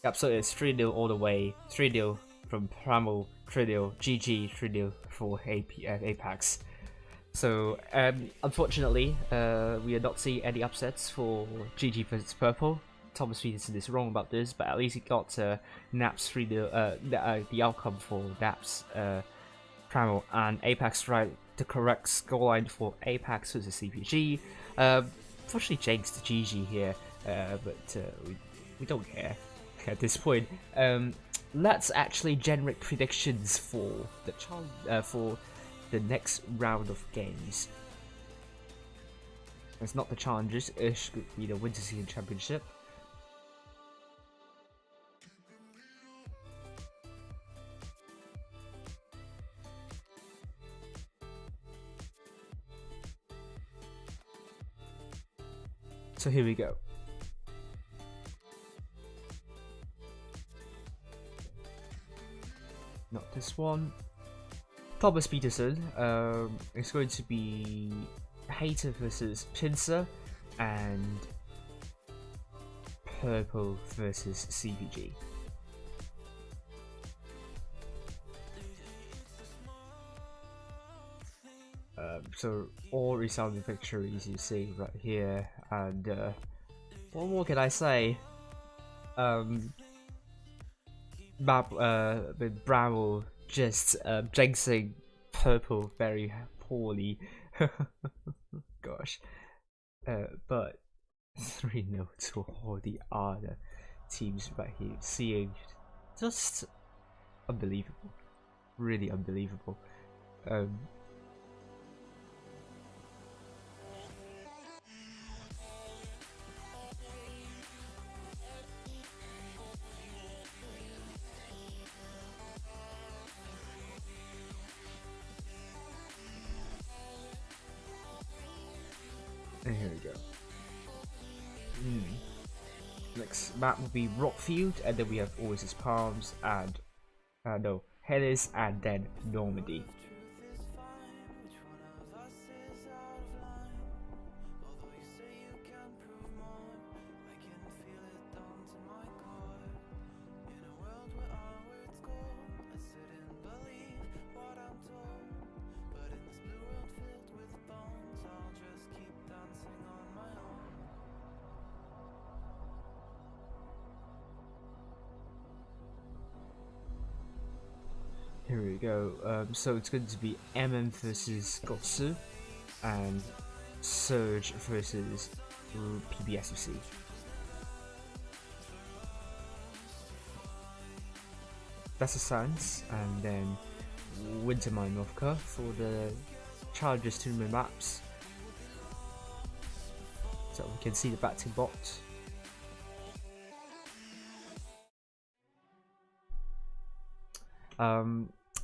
Yep, so it's 3-0 all the way. 3-0 from PRAMO, 3-0 GG, 3-0 for Apex. So, unfortunately, we are not seeing any upsets for GG versus PURPL. Thomas Peterson is wrong about this, but at least he got Naps 3-0, the outcome for Naps, PRAMO, and Apex right the correct scoreline for Apex versus CPG. Unfortunately, jinxed the GG here, but we don't care at this point. Let's actually generate predictions for the next round of games. It's not the challenges, it should be the Winter Season Championship. So here we go. Not this one. Thomas Peterson. It's going to be Hater versus Pincer and PURPL versus CPG. So all resounding victories you see right here, and what more can I say? With PRAMO just jinxing PURPL very poorly. Gosh, but 3-0 to all the other teams right here, seeing just unbelievable, really unbelievable. And here we go. Next map will be Rockfield, and then we have Oasis Palms and no, Hellas, and then Normandy. Here we go. So it's going to be MM versus Gotsu and Surge versus PBSUC. That's the Sans, and then Winter Minovka for the Challenges Tournament maps. So we can see the batting bot.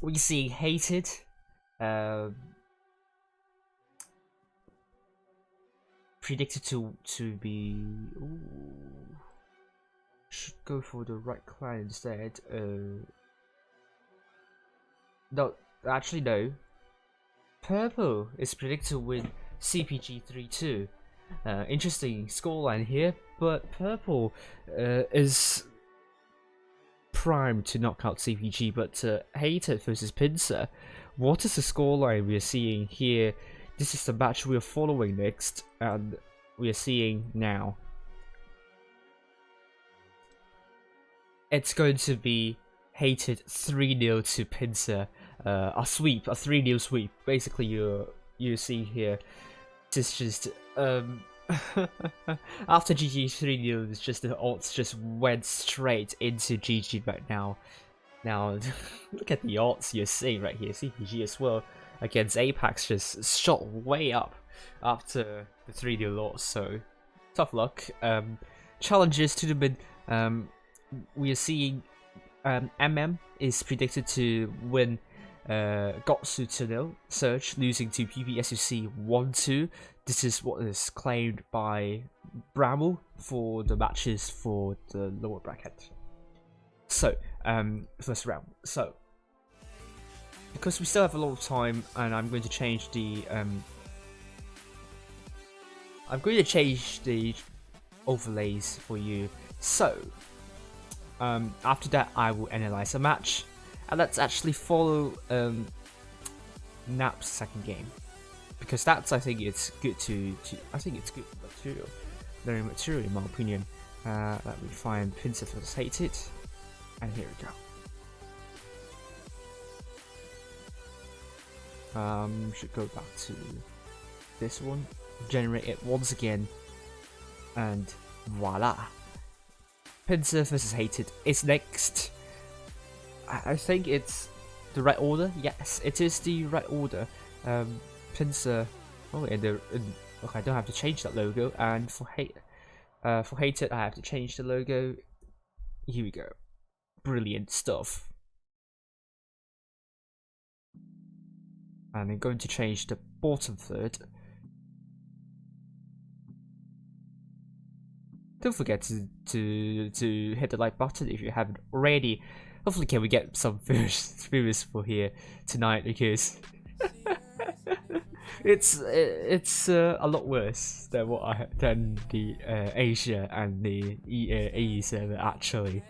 We see Hated, predicted to be. Ooh, should go for the right clan instead. No, actually no. PURPL is predicted to win CPG 3-2. Interesting scoreline here, but PURPL is primed to knock out CPG, but Hater versus Pincer. What is the scoreline we are seeing here? This is the match we are following next, and we are seeing now. It's going to be Hated 3-0 to Pincer. A sweep, a 3-0 sweep. Basically, you see here, it's just after GG 3-0, it's just the odds just went straight into GG right now. Now, look at the odds you're seeing right here. CPG as well against Apex just shot way up after the 3-0 loss. So tough luck. Challenges tournament. We are seeing MM is predicted to win Gotsu 2-0, Surge losing to PBSUC 1-2. This is what is claimed by PRAMO for the matches for the lower bracket. So, first round. So, because we still have a lot of time, and I'm going to change the overlays for you. So, after that, I will analyze a match, and let's actually follow Nap's second game, because that's, I think it's good I think it's good material, very material in my opinion. Let me find Pincer versus Hated, and here we go. Should go back to this one, generate it once again, and voila. Pincer versus Hated is next. I think it's the right order. Yes, it is the right order. Pincer. Oh, okay, I don't have to change that logo. And for Hated, I have to change the logo. Here we go. Brilliant stuff. And I'm going to change the bottom third. Don't forget to hit the like button if you haven't already. Hopefully, can we get some viewers for here tonight, because it's a lot worse than than the Asia and the AE server actually.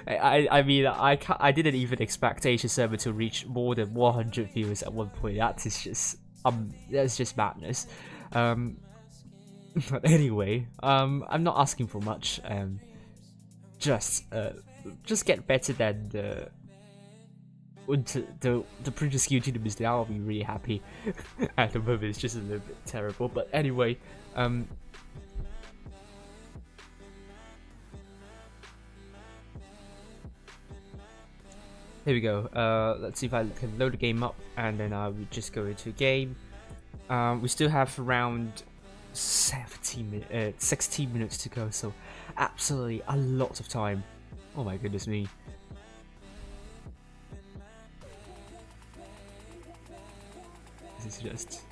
I mean, I didn't even expect Asia server to reach more than 100 viewers at one point. That's just madness. But anyway, I'm not asking for much. Just get better than the previous YouTubers. Then I'll be really happy. At the moment, it's just a little bit terrible. But anyway, here we go. Let's see if I can load the game up, and then I will just go into game. We still have around 16 minutes to go, so absolutely a lot of time. Oh my goodness me. This is just...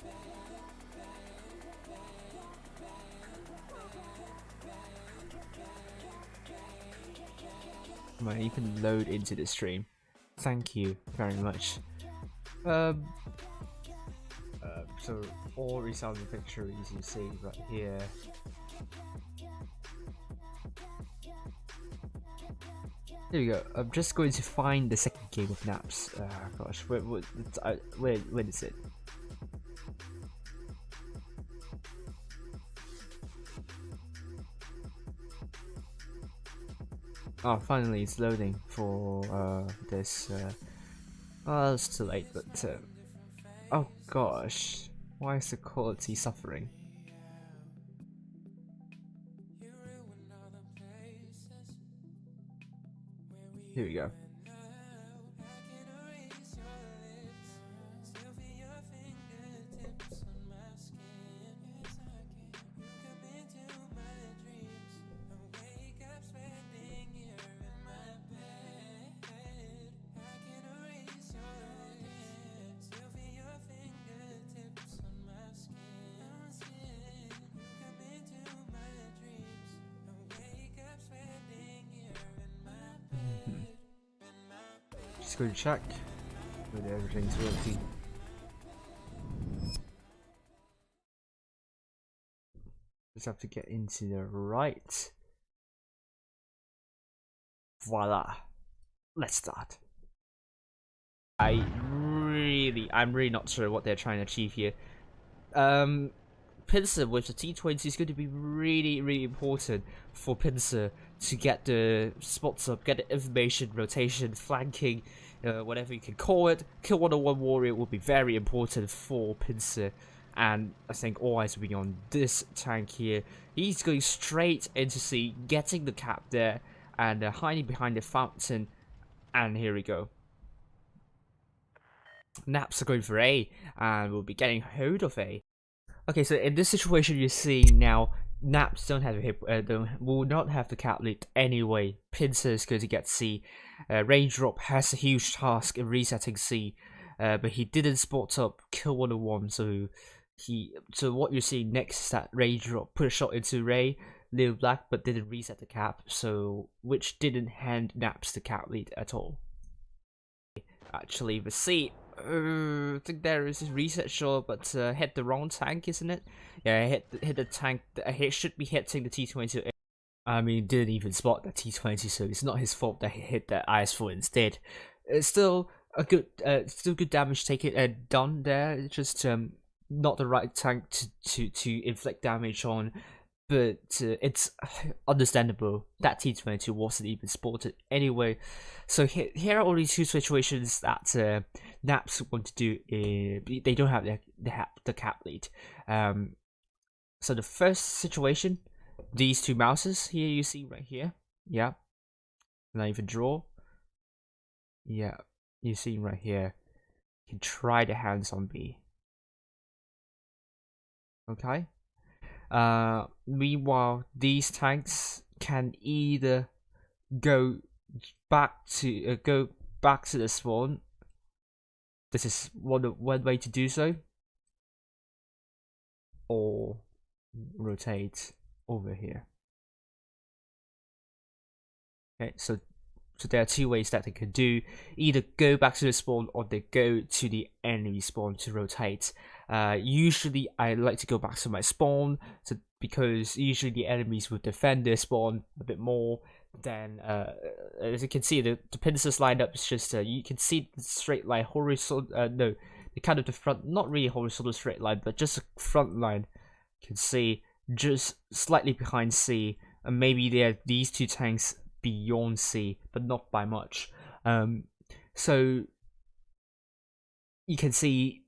Might even load into the stream. Thank you very much. So all resounding pictures you see right here. There we go. I'm just going to find the second game of naps. Gosh, where is it? Oh, finally it's loading for this. Oh, it's too late, but oh gosh, why is the quality suffering? Here we go. Just go to check whether everything's working. Just have to get into the right. Voila. Let's start. I'm really not sure what they're trying to achieve here. Pincer with the T20 is going to be really important for Pincer to get the spots up, get the information, rotation, flanking, whatever you can call it. Kill 101 warrior will be very important for Pincer, and I think all eyes will be on this tank here. He's going straight into C, getting the cap there, and hiding behind the fountain, and here we go. Naps are going for A, and we'll be getting hold of A. Okay, so in this situation you're seeing now, Naps don't have a hit, will not have the cap lead anyway. Pincer is going to get C. Raindrop has a huge task in resetting C, but he didn't spot up kill 101, so what you're seeing next is that Raindrop put a shot into Ray, Lil Black, but didn't reset the cap, so which didn't hand Naps the cap lead at all. Actually, with C, I think there is a reset shot, but hit the wrong tank, isn't it? Yeah, hit the tank. He should be hitting the T20. I mean, didn't even spot the T20, so it's not his fault that he hit that IS4 instead. It's still a good, good damage taken done there. It's just not the right tank to inflict damage on. but it's understandable that T22 wasn't even spotted anyway. So here are only two situations that Naps want to do. They don't have the cap lead. So the first situation, these two mouses here you see right here, yeah. Now even draw, yeah. You see right here, you can try the hands on B. Okay. Meanwhile, these tanks can either go back to the spawn. This is one way to do so, or rotate over here. Okay, so there are two ways that they can do: either go back to the spawn or they go to the enemy spawn to rotate. Usually I like to go back to my spawn, because usually the enemies will defend their spawn a bit more than as you can see, the Pincers lined up is just you can see the straight line horizontal, no, the kind of the front, not really horizontal straight line, but just a front line. You can see just slightly behind C, and maybe there are these two tanks beyond C, but not by much. So you can see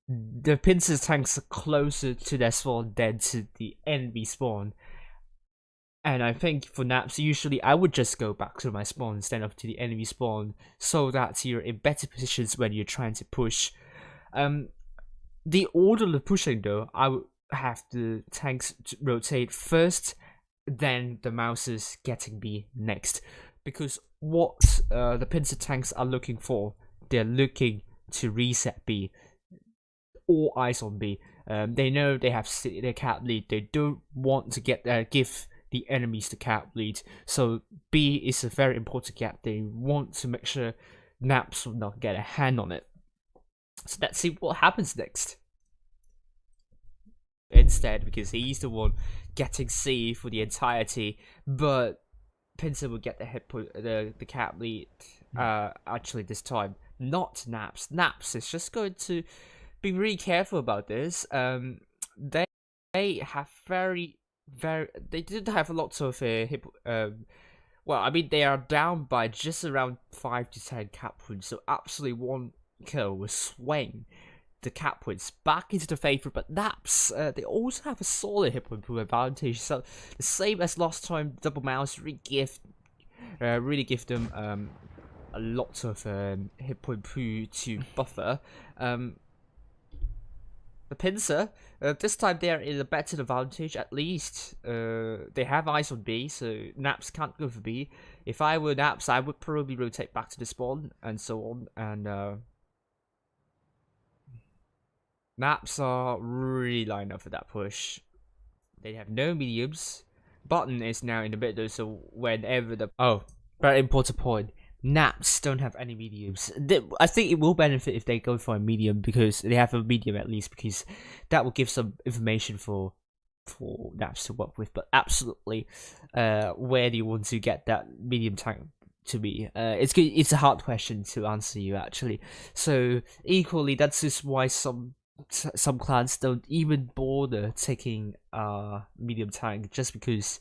the Pincers tanks are closer to their spawn than to the enemy spawn. And I think for Naps, usually I would just go back to my spawn instead of to the enemy spawn, so that you're in better positions when you're trying to push. The order of pushing though, I would have the tanks rotate first, then the mouses getting B next. Because what the Pincer tanks are looking for, they're looking to reset B. All eyes on B. They know they have their cap lead. They don't want to give the enemies the cap lead. So B is a very important gap. They want to make sure Naps will not get a hand on it. So let's see what happens next. Instead, because he's the one getting C for the entirety, but Pincer will get the the cap lead. Actually, this time, not Naps. Naps is just going to be really careful about this. They have they did have lots of well, I mean, they are down by just around 5 to 10 cap points, so absolutely one kill will swing the cap points back into the favor. But Naps, they also have a solid hit point pool advantage, so the same as last time, double mouse really give them a lot of hit point pool to buffer. The Pincer, this time they are in a better advantage. At least they have eyes on B, so Naps can't go for B. If I were Naps, I would probably rotate back to the spawn and so on. And Naps are really lined up for that push. They have no mediums. Button is now in the middle, so whenever the very important point. Naps don't have any mediums. I think it will benefit if they go for a medium, because they have a medium at least, because that will give some information for Naps to work with. But absolutely, where do you want to get that medium tank to be? It's a hard question to answer you actually. So equally, that's just why some clans don't even bother taking medium tank, just because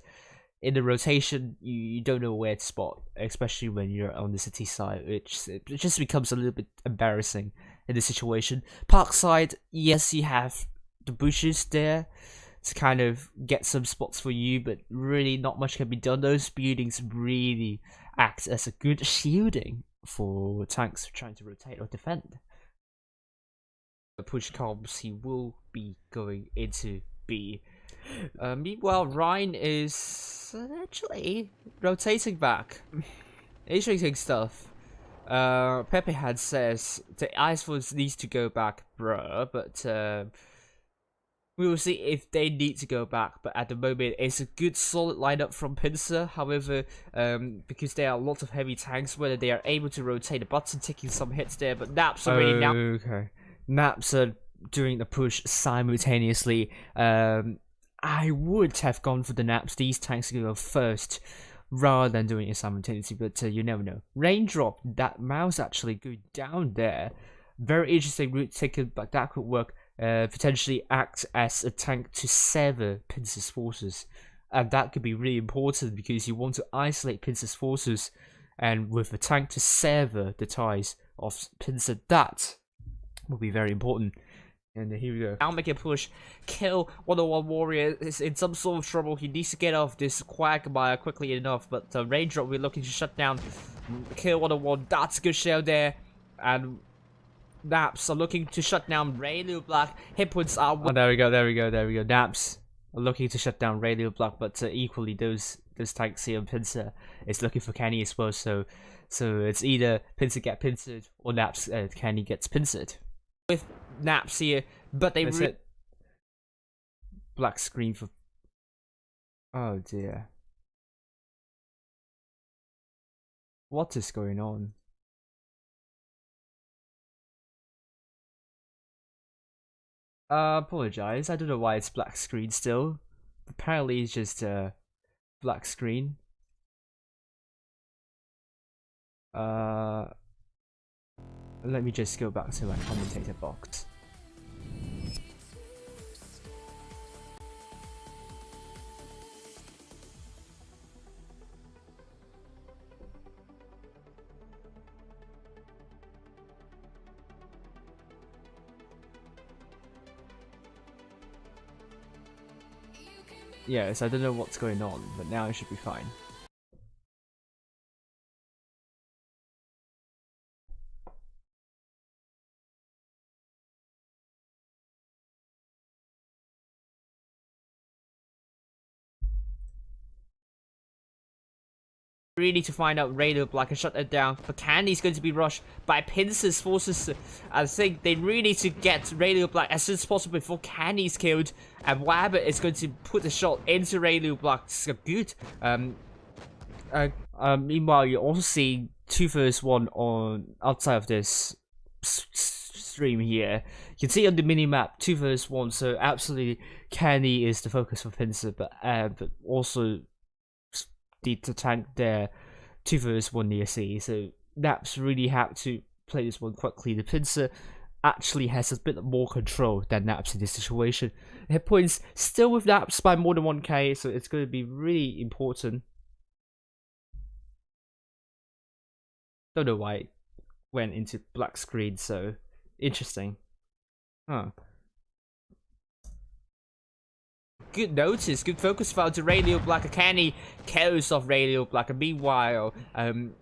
in the rotation, you don't know where to spot, especially when you're on the city side, which it just becomes a little bit embarrassing in this situation. Park side, yes, you have the bushes there to kind of get some spots for you, but really not much can be done. Those buildings really act as a good shielding for tanks trying to rotate or defend. The push comes, he will be going into B. Meanwhile, Ryan is actually rotating back. Interesting stuff. Pepe had says the Ice Force needs to go back, bruh, but we will see if they need to go back. But at the moment, it's a good solid lineup from Pincer. However, because there are lots of heavy tanks, whether they are able to rotate the button, taking some hits there, but Naps already now. Okay, Naps are doing the push simultaneously. I would have gone for the Naps. These tanks can go first rather than doing it simultaneously, but you never know. Raindrop, that mouse actually go down there. Very interesting route taken, but that could work. potentially act as a tank to sever Pincer's forces. And that could be really important because you want to isolate Pincer's forces, and with a tank to sever the ties of Pincer, that will be very important. And here we go. Now make a push, kill 101 Warrior. Is in some sort of trouble. He needs to get off this quagmire quickly enough. But Raindrop, we're looking to shut down, kill 101. That's a good shell there. And Naps are looking to shut down Radio Black. Hit points are. Oh, there we go. Naps are looking to shut down Radio Black, but equally those tanks here on Pincer is looking for Kenny as well. So it's either Pincer get pincered or Naps Kenny gets pincered. With Naps here, but they hit black screen for. Oh dear. What is going on? Apologize. I don't know why it's black screen still. Apparently it's just black screen. Let me just go back to my commentator box. Yes, I don't know what's going on, but now it should be fine. Really need to find out Radio Black and shut it down, but Candy's going to be rushed by Pincer's forces. I think they really need to get Radio Black as soon as possible before Candy's killed, and Wabbit is going to put the shot into Radio Black. So good. Meanwhile, you also see 2 vs 1 on outside of this stream here. You can see on the minimap 2 vs 1, so absolutely Candy is the focus for Pincer, but also the tank there 2 vs 1 near C, so Naps really have to play this one quickly. The Pincer actually has a bit more control than Naps in this situation. Hit points still with Naps by more than 1k, so it's going to be really important. Don't know why it went into black screen, so interesting. Huh. Good notice, good focus foul to Radio Black. Kenny kills off Radio Black. Meanwhile,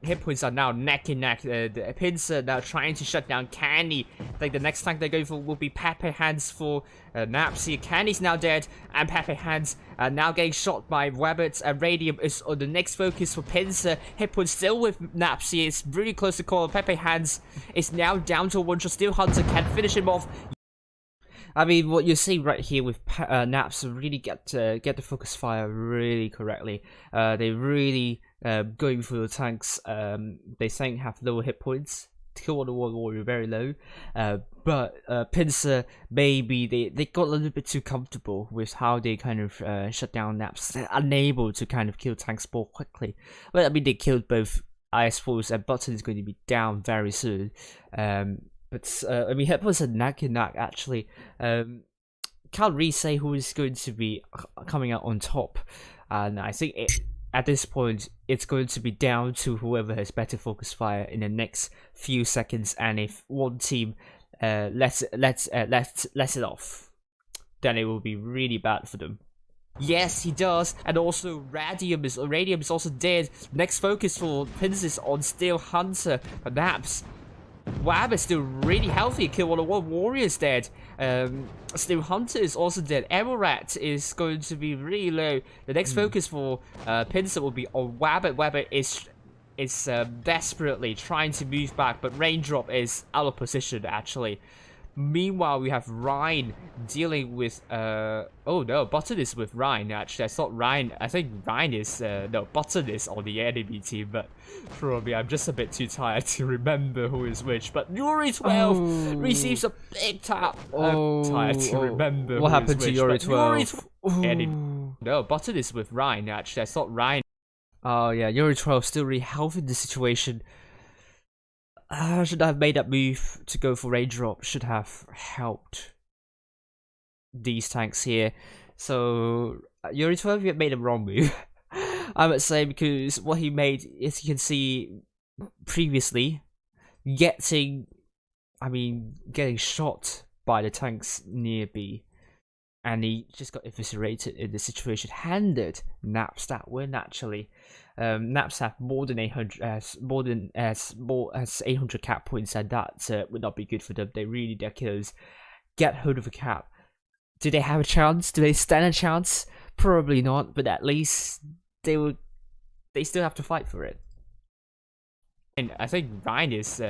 hit points are now neck and neck. The Pincer now trying to shut down Kenny. I think the next tank they're going for will be Pepe Hands for Naps here. Kenny's now dead, and Pepe Hands now getting shot by Wabbits. And Radium is on the next focus for Pincer. Hit points still with Naps here. It's really close to call. Pepe Hands is now down to 1 shot. Still Hunter can finish him off. I mean, what you see right here with Naps really get the focus fire really correctly. They really going for the tanks. They think have lower hit points. Kill on the warrior very low. But Pincer, maybe they got a little bit too comfortable with how they kind of shut down Naps. They're unable to kind of kill tanks more quickly. Well, I mean, they killed both Ice Force, and Button is going to be down very soon. But I mean, it was a neck and neck actually. Can't really say who is going to be coming out on top, and I think at this point it's going to be down to whoever has better focus fire in the next few seconds. And if one team lets it off, then it will be really bad for them. Yes, he does, and also Radium is also dead. Next focus for Pincer is on Steel Hunter, but Naps. Wab is still really healthy. Kill 101 Warriors dead. Steel Hunter is also dead. Emerald is going to be really low. The next focus for Pincer will be on Wabbit. Wabbit is desperately trying to move back, but Raindrop is out of position actually. Meanwhile, we have Ryan dealing with oh no, Button is with Ryan actually. I think Ryan is no, Button is on the enemy team, but probably I'm just a bit too tired to remember who is which. But Yuri 12 receives a big tap. I'm tired to remember what happened to Yuri 12. No, Button is with Ryan actually. I thought Ryan. Oh yeah, Yuri 12 still really healthy in this situation. Should have made that move to go for Raindrop. Should have helped. these tanks here. So Yuri 12 made a wrong move, I would say, because what he made, as you can see previously, getting shot by the tanks near B, and he just got eviscerated in the situation. Handed Naps that win actually. Naps have more than 800 cap points, and that would not be good for them. They really need their kills. Get hold of a cap. Do they have a chance? Do they stand a chance? Probably not, but at least they still have to fight for it. And I think Ryan is,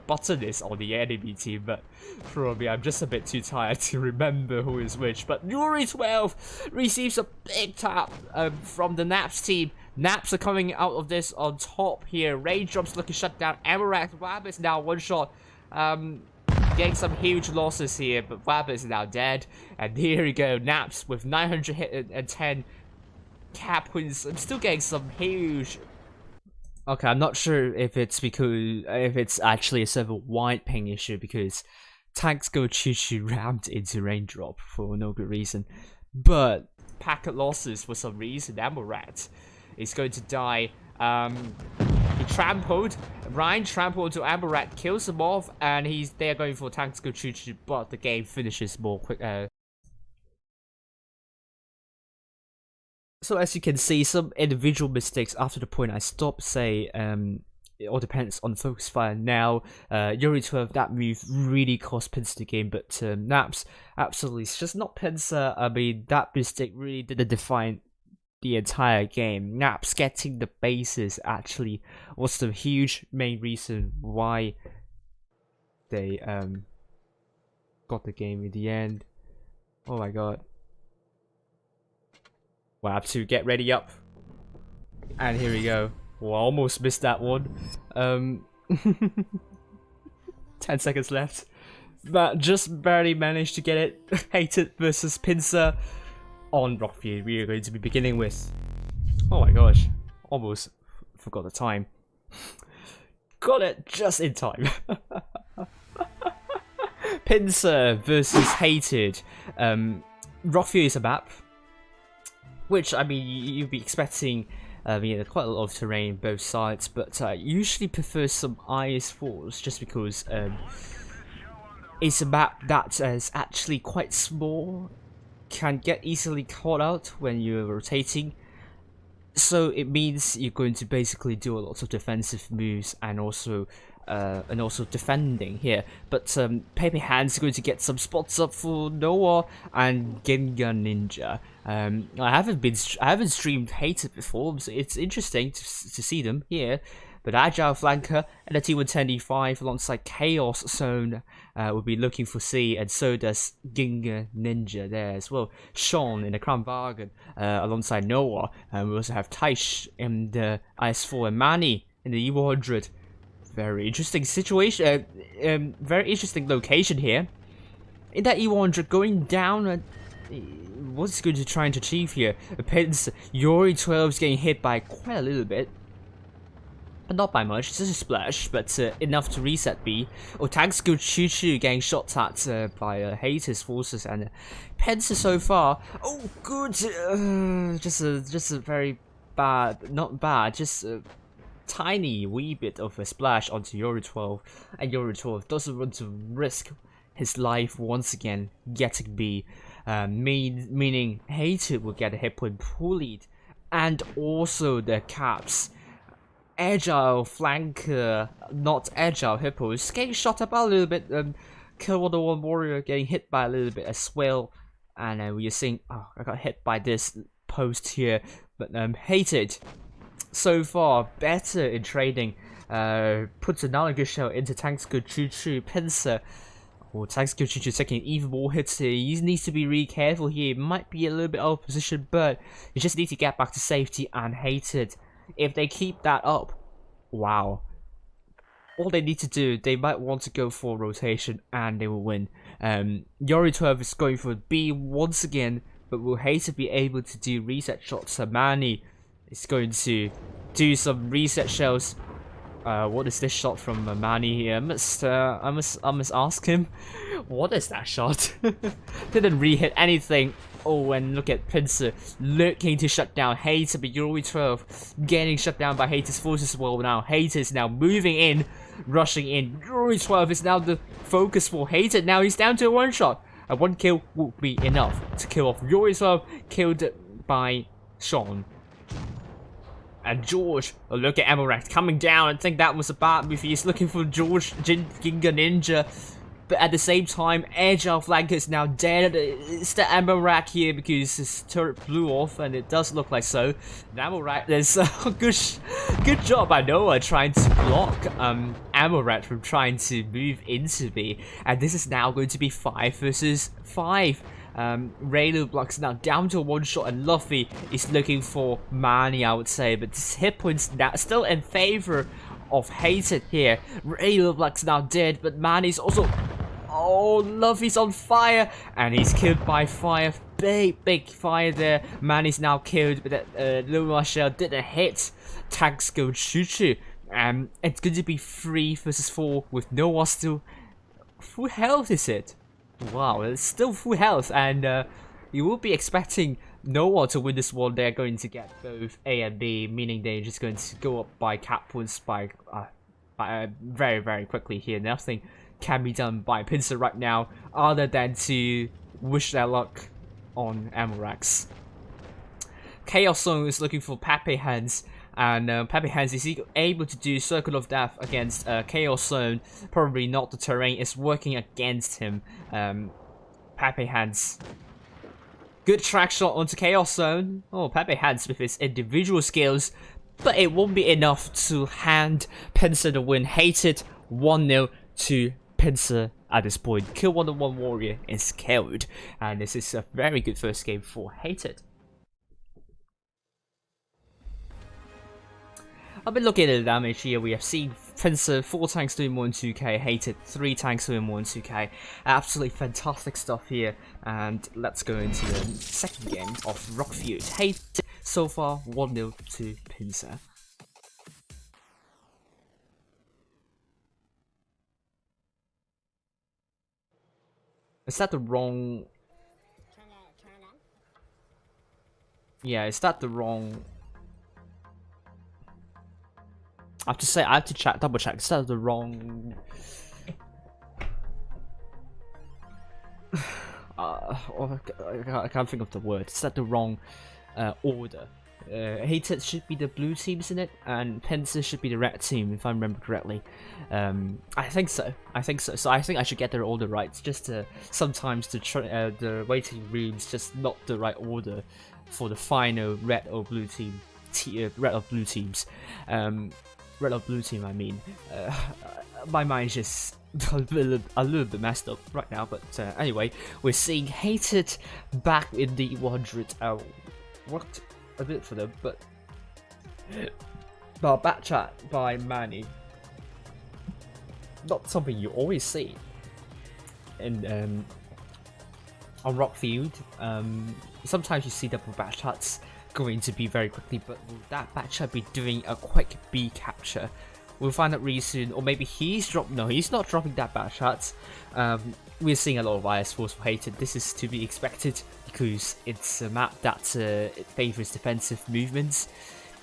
Button is on the enemy team, but probably I'm just a bit too tired to remember who is which. But Yuri 12 receives a big tap from the Naps team. Naps are coming out of this on top here. Raindrops looking shut down. Amarak, Wab is now one shot. Getting some huge losses here, but Wab is now dead. And here we go, Naps with 900 hit and 10 cap points. I'm still getting some huge. Okay, I'm not sure if it's actually a server-wide ping issue, because tanks go choo-choo rammed into Raindrop for no good reason. But packet losses for some reason. Amarat is going to die. He trampled. Ryan trampled to Amarat, kills him off, and they're going for tanks go choo-choo, but the game finishes more quick. So as you can see, some individual mistakes after the point I stopped, say, it all depends on focus fire. Now, Yuri 12, that move really cost Pincer the game, but Naps, absolutely, it's just not Pincer. I mean, that mistake really didn't define the entire game. Naps getting the bases actually was the huge main reason why they got the game in the end. Oh my god. Well, I have to get ready up. And here we go. Well, I almost missed that one. 10 seconds left. But just barely managed to get it. Hated versus Pincer on Rockview. We are going to be beginning with... Oh my gosh. Almost forgot the time. Got it just in time. Pincer versus Hated. Rockview is a map, which, I mean, you'd be expecting quite a lot of terrain both sides, but I usually prefer some IS4s just because it's a map that is actually quite small, can get easily caught out when you're rotating, so it means you're going to basically do a lot of defensive moves and also defending here. But Pepe Hand's going to get some spots up for Noah and Gengar Ninja. I haven't streamed Hated before, so it's interesting to see them here. But Agile Flanker and the T110E5 alongside Chaos Zone will be looking for C, and so does Gengar Ninja there as well. Sean in the Crown Bargain alongside Noah. We also have Taish in the IS4 and Manny in the E100. Very interesting situation, very interesting location here. In that E100 going down, what's going to try and achieve here? Pincer, Yuri 12 is getting hit by quite a little bit. But not by much, just a splash, but enough to reset B. Tanks go choo-choo getting shot at by Haters forces, and Pincer so far, oh good, just a very bad, not bad, just tiny wee bit of a splash onto Yuri 12, and Yuri 12 doesn't want to risk his life once again getting B, meaning Hated will get a hit point bullied, and also the caps. Agile flanker, not agile hippos, getting shot up a little bit. Kill 101 warrior getting hit by a little bit as well, and we're seeing, oh, I got hit by this post here, but Hated so far better in trading, puts another good shell into tanks go choo-choo. Pincer, tanks go choo-choo taking even more hits here. He needs to be really careful here. Might be a little bit out of position, but you just need to get back to safety. And Hated, if they keep that up, wow, all they need to do, they might want to go for rotation and they will win. Yuri 12 is going for B once again, but will Hated be able to do reset shots? Manny is going to do some reset shells. What is this shot from Manny here? I must ask him, what is that shot? Didn't really hit anything. Oh, and look at Pincer looking to shut down Hater, but Yuri 12 getting shut down by Hater's forces as well. Now Hater is now moving in, rushing in. Yuri 12 is now the focus for Hater. Now he's down to a one shot. A one kill will be enough to kill off Yuri 12, killed by Sean. And George, oh, look at Amarak coming down. I think that was a bad move. He's looking for George Ginga Ninja. But at the same time, Agile Flanker is now dead. It's the Amarak here because his turret blew off, and it does look like so. Amarak, there's a good job by Noah trying to block Amarak from trying to move into B. And this is now going to be 5 versus 5. Raylo blocks now down to a one shot, and Luffy is looking for Manny, I would say, but this hit points now still in favor of Hated here. Raylo blocks now dead, but Manny's also, oh, Luffy's on fire, and he's killed by fire. Big fire there. Manny's now killed, but that Luma shell didn't hit. Tanks go choo-choo. It's going to be 3 versus 4 with Noah still full health, is it? Wow, it's still full health, and you will be expecting Noah to win this one. They're going to get both A and B, meaning they're just going to go up by cap points by very quickly here. Nothing can be done by Pincer right now, other than to wish their luck on Amarax. Chaos Zone is looking for Pepe Hands. And Pepe Hands, is he able to do Circle of Death against Chaos Zone? Probably not. The terrain is working against him. Pepe Hands. Good track shot onto Chaos Zone. Oh, Pepe Hands with his individual skills. But it won't be enough to hand Pincer the win. Hated 1-0 to Pincer at this point. Kill 1-on-1 Warrior is killed. And this is a very good first game for Hated. I've been looking at the damage here. We have seen Pincer 4 tanks doing more than 2k, Hated 3 tanks doing more than 2k. Absolutely fantastic stuff here. And let's go into the second game of Rock Feud. Hated so far 1-0 to Pincer. Is that the wrong? Yeah, is that the wrong? I have to say, I have to double check. Is that the wrong? I can't think of the word. Is that the wrong order? Hated should be the blue teams in it, and Pincer should be the red team, if I remember correctly. I think so. So I think I should get their order right. It's just sometimes the waiting rooms just not the right order for the final red or blue team. Red or blue teams. Red or blue team, I mean. My mind's just a little bit messed up right now, but anyway, we're seeing Hated back in the 100. Worked a bit for them, but back chat by Manny. Not something you always see in on Rock Field. Sometimes you see double back chats going to be very quickly, but will that back chat be doing a quick B capture? We'll find out really soon, or maybe he's no, he's not dropping that back chat. We're seeing a lot of IS Force for Hated. This is to be expected because it's a map that it favors defensive movements,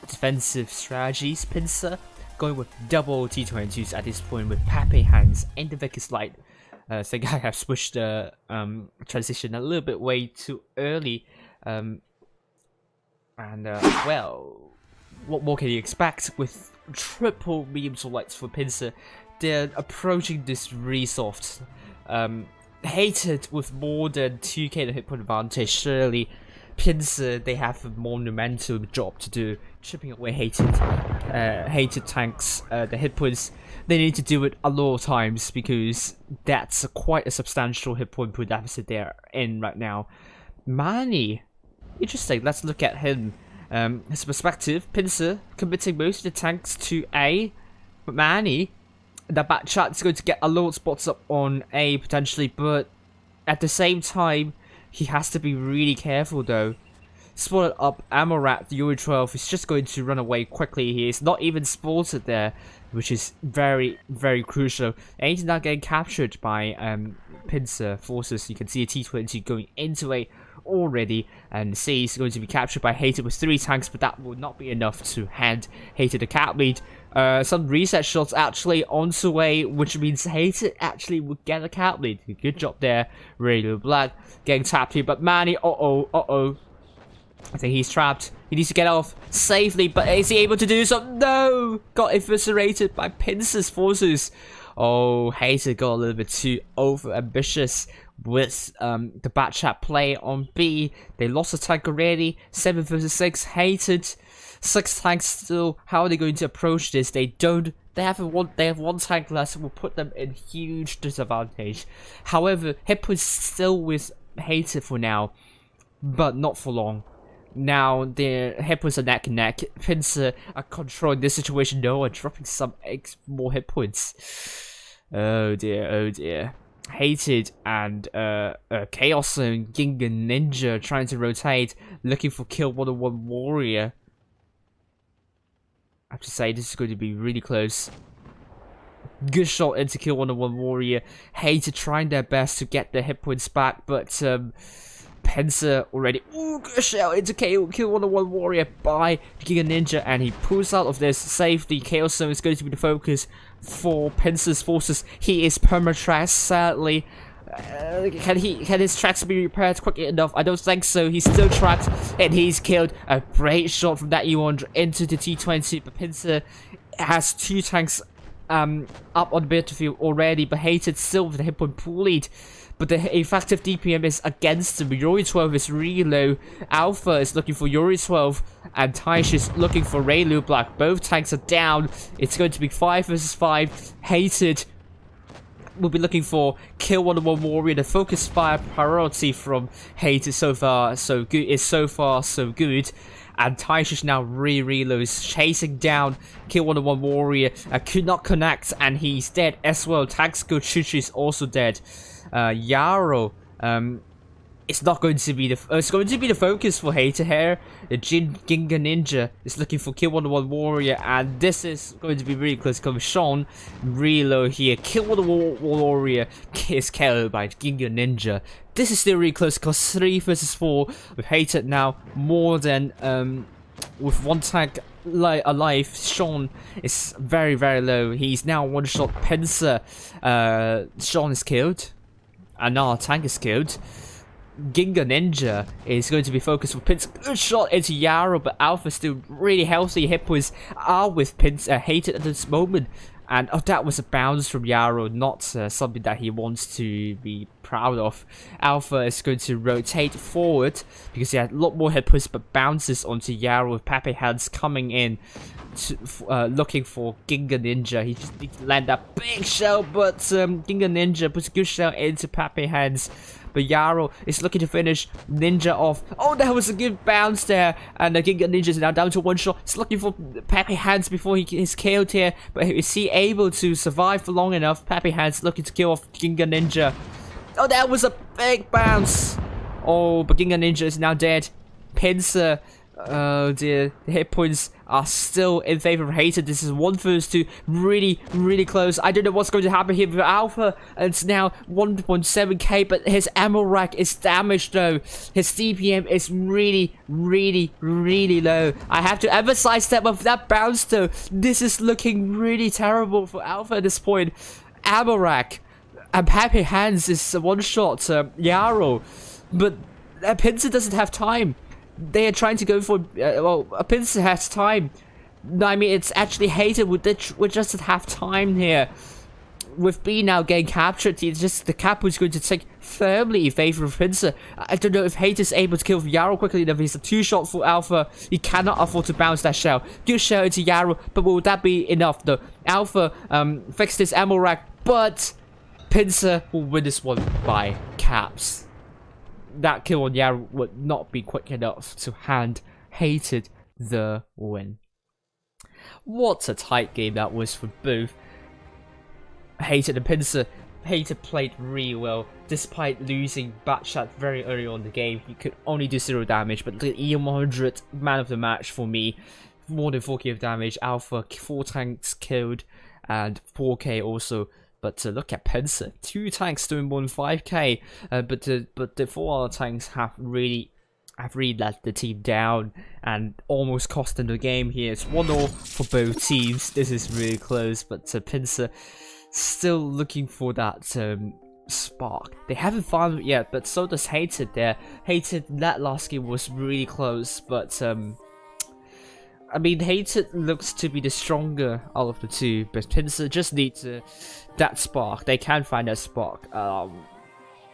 defensive strategies. Pincer going with double T22s at this point with Pepe Hands and the Vicus Light. I think I have switched the transition a little bit way too early. Well, what more can you expect with triple medium lights for Pincer? They're approaching this really soft. Hated with more than 2k hit point advantage. Surely Pincer, they have a monumental job to do, chipping away Hated tanks. The hit points, they need to do it a lot of times because that's quite a substantial hit point per deficit they're in right now. Manny, interesting. Let's look at him. His perspective. Pincer committing most of the tanks to A, but Manny, the back chat is going to get a lot of spots up on A potentially, but at the same time, he has to be really careful though. spotted up Amorat, the Yuri 12 is just going to run away quickly. He is not even spotted there, which is very, very crucial. And he's now getting captured by Pincer forces. You can see a T20 going into A already, and C is going to be captured by Hater with 3 tanks, but that will not be enough to hand Hater the cap lead. Some reset shots actually onto A, which means Hater actually will get a cap lead. Good job there, Radio Black getting tapped here, but Manny, I think he's trapped. He needs to get off safely, but is he able to do so? No! Got eviscerated by Pincer's forces. Oh, Hater got a little bit too over-ambitious with the Batchat play on B. They lost a tank already. 7 versus 6. Hated. 6 tanks still. How are they going to approach this? They have one tank less. Will put them in huge disadvantage. However, Hip was still with Hater for now, but not for long. Now the Hippos are neck and neck. Pincer are controlling this situation. No, are dropping some more hit points. Oh dear, oh dear. Hated and Chaos and Ginga Ninja trying to rotate, looking for kill 101 warrior. I have to say this is going to be really close. Good shot into kill 101 warrior. Hated trying their best to get their hit points back, but Pincer already. Ooh, good shot into kill 101 warrior by Giga Ninja, and he pulls out of this safely. Chaos Zone is going to be the focus for Pincer's forces. He is perma-tracked, sadly. Can his tracks be repaired quickly enough? I don't think so. He's still tracked, and he's killed. A great shot from that U100 into the T20, but Pincer has 2 tanks up on the battlefield already, but Hated still with the hit point pool lead. But the effective DPM is against him. Yuri 12 is really low. Alpha is looking for Yuri 12, and Taish is looking for Raylu Black. Both tanks are down. It's going to be 5 versus 5. Hated will be looking for kill 101 warrior. The focus fire priority from Hated so far so good. And Taish is now really low. He's chasing down kill 101 warrior. Could not connect, and he's dead as well. Tactical Chuchi is also dead. Yarrow, it's not going to be it's going to be the focus for Hater here. The Ginga Ninja is looking for kill 101 warrior, and this is going to be really close. Come Sean, really low here. Kill 101 warrior is killed by Ginga Ninja. This is still really close because 3 versus 4 with Hater now more than with 1 tank alive. Sean is very low. He's now 1 shot. Pincer, Sean is killed. Another tank is killed. Ginga Ninja is going to be focused with Pincer. Good shot into Yarrow, but Alpha still really healthy. Hippos are with Pincer. Hated at this moment. And that was a bounce from Yarrow, not something that he wants to be proud of. Alpha is going to rotate forward because he had a lot more hit points, but bounces onto Yarrow with Pepe hands coming in, looking for Ginga Ninja. He just needs to land that big shell, but Ginga Ninja puts a good shell into Pepe hands. But Yarrow is looking to finish Ninja off. Oh, that was a good bounce there. And the Ginga Ninja is now down to 1 shot. He's looking for Pepe hands before he is killed here. But is he able to survive for long enough? Pepe hands looking to kill off Ginga Ninja. Oh, that was a big bounce. Oh, but Ginga Ninja is now dead. Pincer. Oh dear, the hit points are still in favor of Hater. This is 1 versus 2, really close. I don't know what's going to happen here with Alpha. It's now 1.7k, but his ammo rack is damaged though. His DPM is really low. I have to emphasize that with that bounce though. This is looking really terrible for Alpha at this point. Ammo rack and Happy Hands is 1 shot Yarrow, but Pincer doesn't have time. They are trying to go for well, Pincer has time. No, I mean it's actually Hater would just have time here. With B now getting captured, it's just the cap is going to take firmly in favor of Pincer. I don't know if Hater's able to kill Yarrow quickly enough. He's a 2 shot for Alpha. He cannot afford to bounce that shell. Good shell into Yarrow, but will that be enough though? Alpha fixed his ammo rack, but Pincer will win this one by caps. That kill on Yarrow would not be quick enough to hand Hated the win. What a tight game that was for both Hated and Pincer. Hated played really well. despite losing Batshot very early on in the game, he could only do 0 damage, but the E100 man of the match for me, more than 4k of damage, Alpha, 4 tanks killed, and 4k also. But look at Pincer, 2 tanks doing more than 5k, but the 4 other tanks have really let the team down and almost cost them the game here. It's 1-0 for both teams. This is really close, but Pincer still looking for that spark. They haven't found it yet, but so does Hated there. Hated, that last game was really close, but I mean, Hated looks to be the stronger out of the two, but Pincer just needs that spark. They can find that spark. I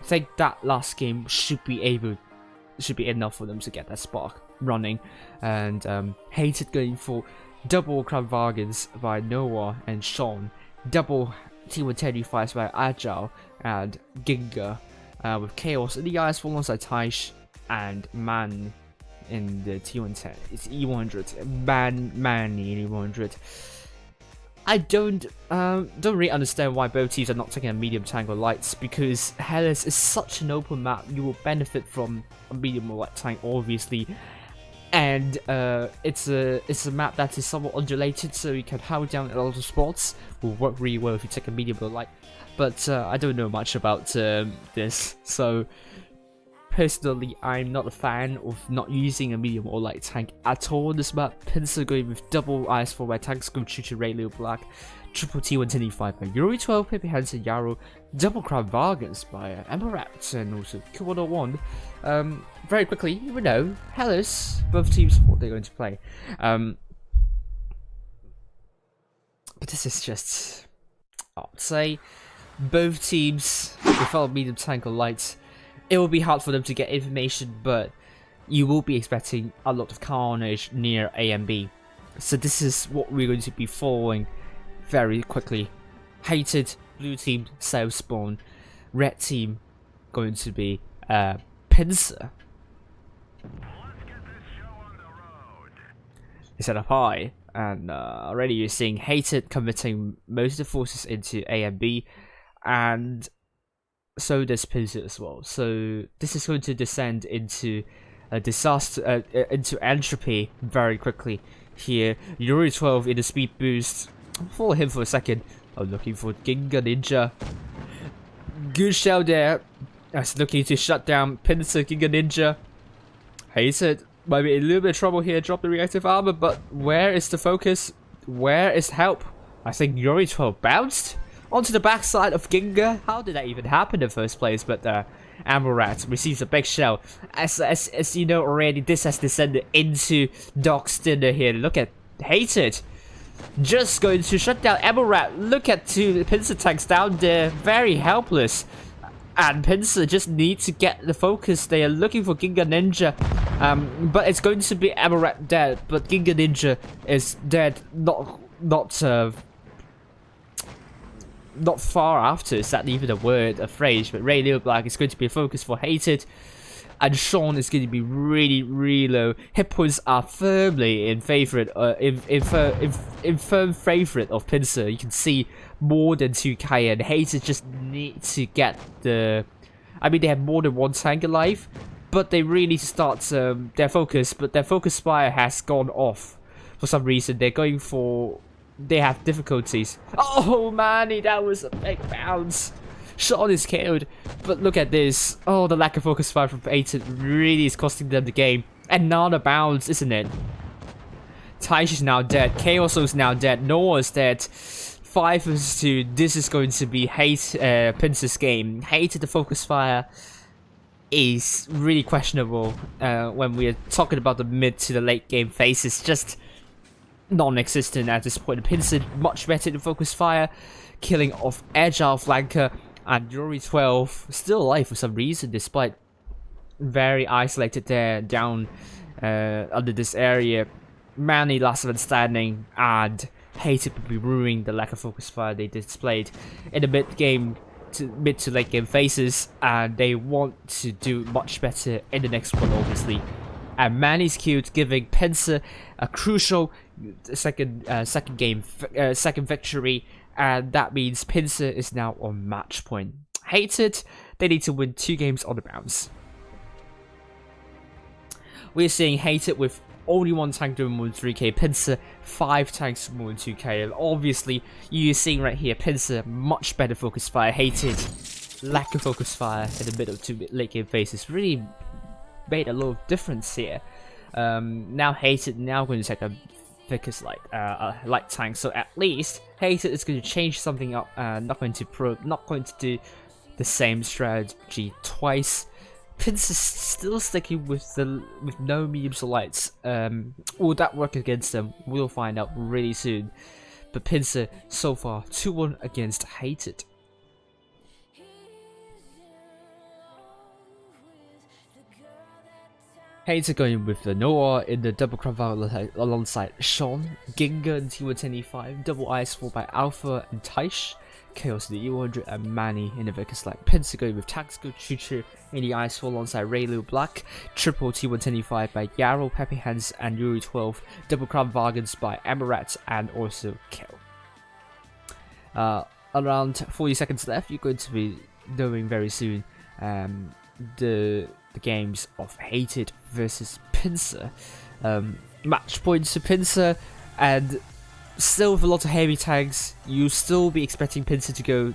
think that last game should be enough for them to get that spark running. And Hated going for double Crown Vargans by Noah and Sean, double T110 by Agile and Ginga, with Chaos in the eyes for alongside Taish and Man in the T110. It's E100, Manny in E100. I don't really understand why both teams are not taking a medium tank or lights, because Hellas is such an open map. You will benefit from a medium or light tank, obviously, and it's a map that is somewhat undulated, so you can hold down a lot of spots. Will work really well if you take a medium or light. But I don't know much about this, so personally, I'm not a fan of not using a medium or light tank at all in this map. Pincer going with double IS-4 by tanks go true to Ray Leo Black, triple T125 by Yuri 12, Pepe Hansen Yarrow, double Crown Vargans by Emirates, and also Q101. Very quickly, you know, Hellas, both teams, what they're going to play. But this is just, I'd say, both teams without medium tank or lights, it will be hard for them to get information, but you will be expecting a lot of carnage near A and B. So this is what we're going to be following very quickly. Hated, blue team, South Spawn. Red team, going to be Pincer. They set up high, and already you're seeing Hated committing most of the forces into A and B, and so does Pincer as well. So this is going to descend into a disaster, into entropy very quickly here. Yuri 12 in the speed boost. Follow him for a second. I'm looking for Ginga Ninja. Good shell there. That's looking to shut down Pincer, Ginga Ninja. Hated might be in a little bit of trouble here. Drop the reactive armor, but where is the focus? Where is help? I think Yuri 12 bounced onto the backside of Ginga. How did that even happen in the first place? But Amorat receives a big shell. As you know already, this has descended into Doc's dinner here. Look at Hated. Just going to shut down Amorat. Look at two Pincer tanks down there. Very helpless. And Pincer just needs to get the focus. They are looking for Ginga Ninja. But it's going to be Amorat dead. But Ginga Ninja is dead. Not far after, is that even a word, a phrase, but Ray Leo Black is going to be a focus for Hated, and Sean is going to be really low. Hit points are firmly in favorite, in firm favorite of Pincer. You can see more than 2k, and Hated just need to get the, I mean, they have more than one tank alive, but they really need to start their focus, but their focus spire has gone off for some reason. They're going for, they have difficulties. Oh man, that was a big bounce. Sean is killed, but look at this. Oh, the lack of focus fire from Hated really is costing them the game. Another bounce, isn't it? Taish is now dead. Chaos is now dead. Noah is dead. 5 vs 2. This is going to be Pincer's game. Hated the focus fire is really questionable when we're talking about the mid to the late game phases. Just non-existent at this point. Pincer much better to focus fire, killing off Agile flanker, and Yuri 12 still alive for some reason despite very isolated there down under this area. Manny last man standing, and Hated will be ruining the lack of focus fire they displayed in the mid to late game phases, and they want to do much better in the next one obviously. And Manny's killed, giving Pincer a crucial second victory, and that means Pincer is now on match point. Hated, they need to win 2 games on the bounce. We're seeing Hated with only 1 tank doing more than 3k, Pincer 5 tanks more than 2k, and obviously you're seeing right here Pincer much better focus fire, Hated lack of focus fire in the middle to late game phases really made a lot of difference here. Now Hated now going to take a Vicus light tank, so at least Hated is going to change something up, not going to do the same strategy twice. Pincer still sticking with no mediums or lights. Will that work against them? We'll find out really soon. But Pincer so far 2-1 against Hated. Hated going with the Noah in the double crown alongside Sean, Ginga and T125, double IS4 by Alpha and Taish, Chaos in the E100 and Manny in the Vicus Light. Pincer going with Tactical Choo in the IS4 alongside Raylu Black, triple T125 by Yarrow, Peppy Hands and Yuri 12, double crown Vargans by Amarat and also Kill. Around 40 seconds left, you're going to be knowing very soon the games of Hated versus Pincer. Match points to Pincer, and still with a lot of heavy tanks, you'll still be expecting Pincer to go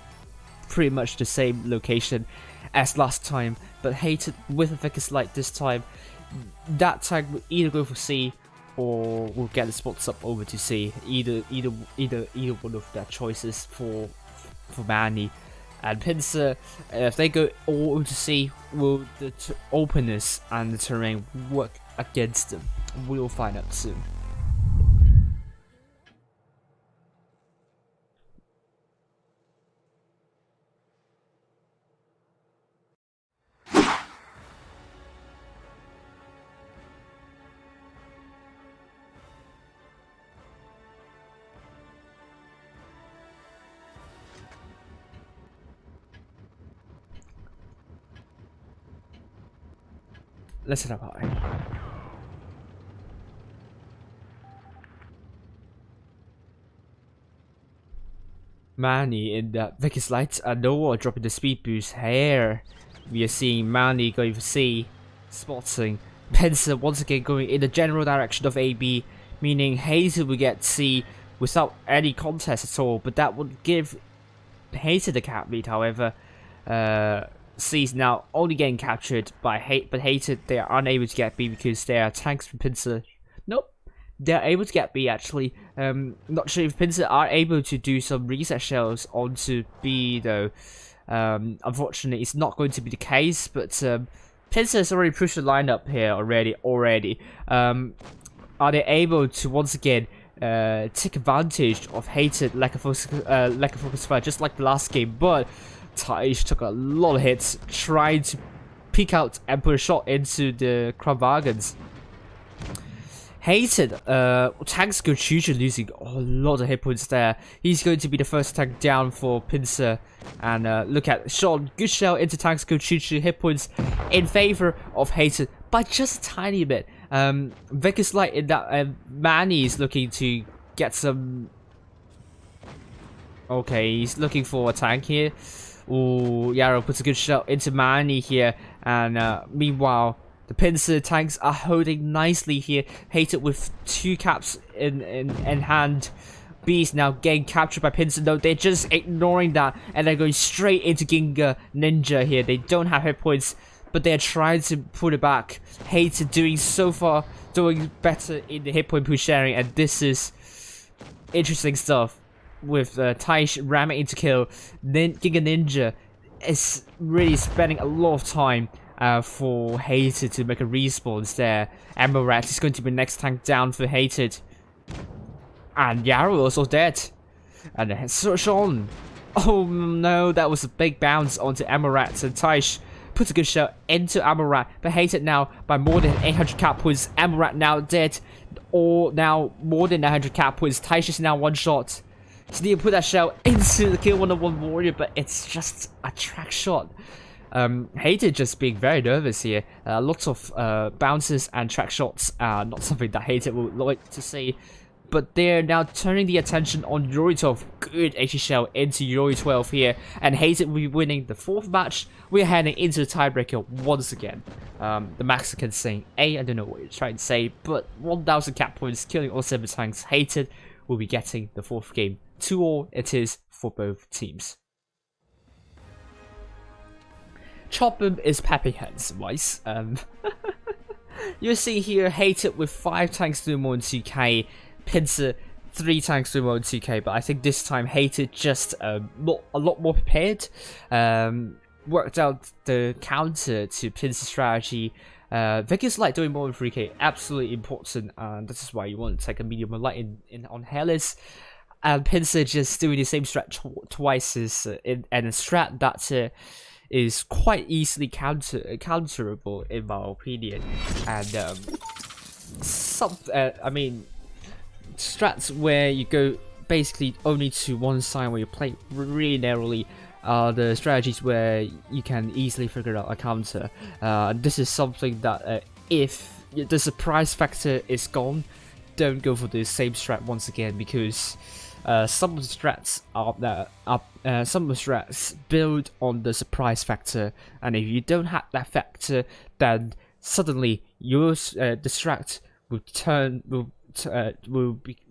pretty much the same location as last time, but Hated with a Vicus Light this time, that tank will either go for C or will get the spots up over to C. Either one of their choices for Manny. And Pincer, if they go all over to C, will the openness and the terrain work against them? We'll find out soon. Let's set up high. Manny in the Vicus Lights and Noah dropping the speed boost here. We are seeing Manny going for C, spotting Pincer once again going in the general direction of AB, meaning Hazel will get C without any contest at all, but that would give Hazel the cap lead. However, C is now only getting captured by Hated. They are unable to get B because they are tanks from Pincer. Nope, they're able to get B actually. Not sure if Pincer are able to do some reset shells onto B though. Unfortunately, it's not going to be the case. But Pincer has already pushed the lineup here already. Are they able to once again take advantage of Hated lack of focus fire, just like the last game? But Taish took a lot of hits trying to peek out and put a shot into the Kravagans. Hated, tanks go Chuchu losing a lot of hit points there. He's going to be the first tank down for Pincer. And look at Sean, good shell into tanks go Chuchu, hit points in favor of Hated by just a tiny bit. Vicus Light in that Manny is looking to get some. Okay, he's looking for a tank here. Ooh, Yarrow puts a good shot into Manny here, and meanwhile the Pincer tanks are holding nicely here. Hated with 2 caps in hand. B is now getting captured by Pincer. No, they're just ignoring that, and they're going straight into Ginga Ninja here. They don't have hit points, but they're trying to put it back. Hated doing better in the hit point push sharing, and this is interesting stuff. With Taish ramming into kill, then Ginga Ninja is really spending a lot of time for Hated to make a respawn there. Amarat is going to be next tank down for Hated. And Yarrow also dead. And then Sean. Oh no, that was a big bounce onto Amarat, and Taish puts a good shot into Amarat, but Hated now by more than 800 cap points. Amarat now dead, or now more than 900 cap points. Taish is now one shot. So need to put that shell into the kill 1-on-1 warrior, but it's just a track shot. Hated just being very nervous here. Lots of bounces and track shots are not something that Hated would like to see. but they're now turning the attention on Yuri 12. Good HE shell into Yuri 12 here, and Hated will be winning the 4th match. We're heading into the tiebreaker once again. The Mexican saying, I don't know what you're trying to say, but 1000 cap points, killing all 7 tanks. Hated will be getting the 4th game. 2-all it is for both teams. Chop'em is Pepe Hands wise. You see here, Hated with 5 tanks doing more than 2k, Pincer 3 tanks doing more than 2k, but I think this time Hated just a lot more prepared. Worked out the counter to Pincer's strategy. Vegas Light doing more than 3k, absolutely important, and this is why you want to take a medium light in on Hellas. And Pincer just doing the same strat twice and a strat that is quite easily counterable in my opinion. And I mean, strats where you go basically only to one side where you play really narrowly are the strategies where you can easily figure out a counter. This is something that if the surprise factor is gone, don't go for the same strat once again, because some of the strats build on the surprise factor, and if you don't have that factor, then suddenly your the strat will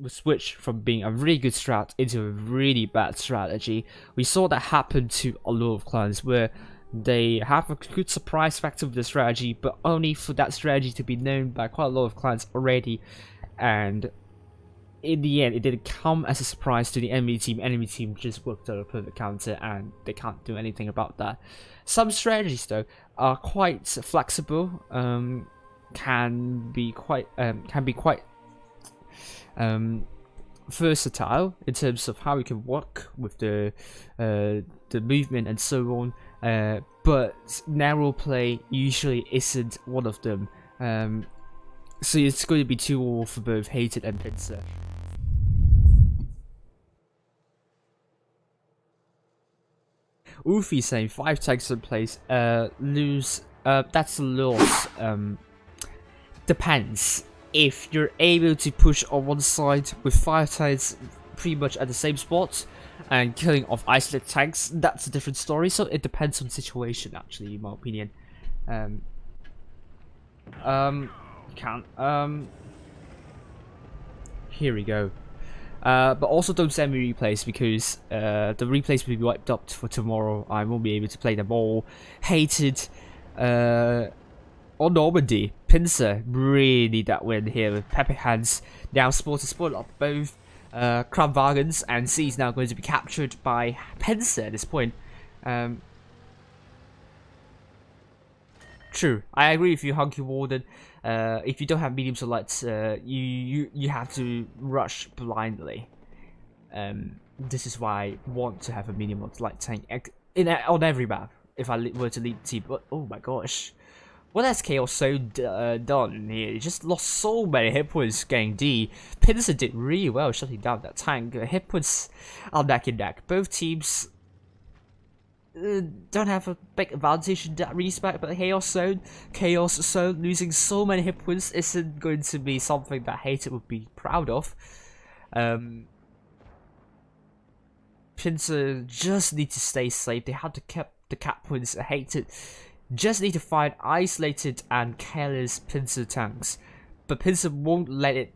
switch from being a really good strat into a really bad strategy. We saw that happen to a lot of clans where they have a good surprise factor with the strategy, but only for that strategy to be known by quite a lot of clans already, and in the end it didn't come as a surprise to the enemy team. Enemy team just worked out a perfect counter and they can't do anything about that. Some strategies though are quite flexible, can be quite versatile in terms of how you can work with the movement and so on, but narrow play usually isn't one of them. So it's going to be 2-all for both Hated and Pincer. Ufi saying 5 tanks in place, lose, that's a loss. Depends. If you're able to push on one side with 5 tanks pretty much at the same spot and killing off isolated tanks, that's a different story. So it depends on the situation, actually, in my opinion. Here we go. But also don't send me replays, because the replays will be wiped up for tomorrow. I won't be able to play them all. Hated on Normandy. Pincer really need that win here with Pepe Hands now split up both Kramwagens, and C is now going to be captured by Pincer at this point. True, I agree with you, Hunky Warden. If you don't have mediums or lights, you have to rush blindly. This is why I want to have a medium or light tank on every map if I were to lead the team. But oh my gosh, what has Chaos so done here? He just lost so many hit points getting D. Pincer did really well shutting down that tank. Hit points are neck and neck. Both teams don't have a big advantage in that respect, but Chaos Zone losing so many hit points isn't going to be something that Hated would be proud of. Pincer just need to stay safe. They had to keep the cap points. Hated just need to find isolated and careless Pincer tanks, but Pincer won't let it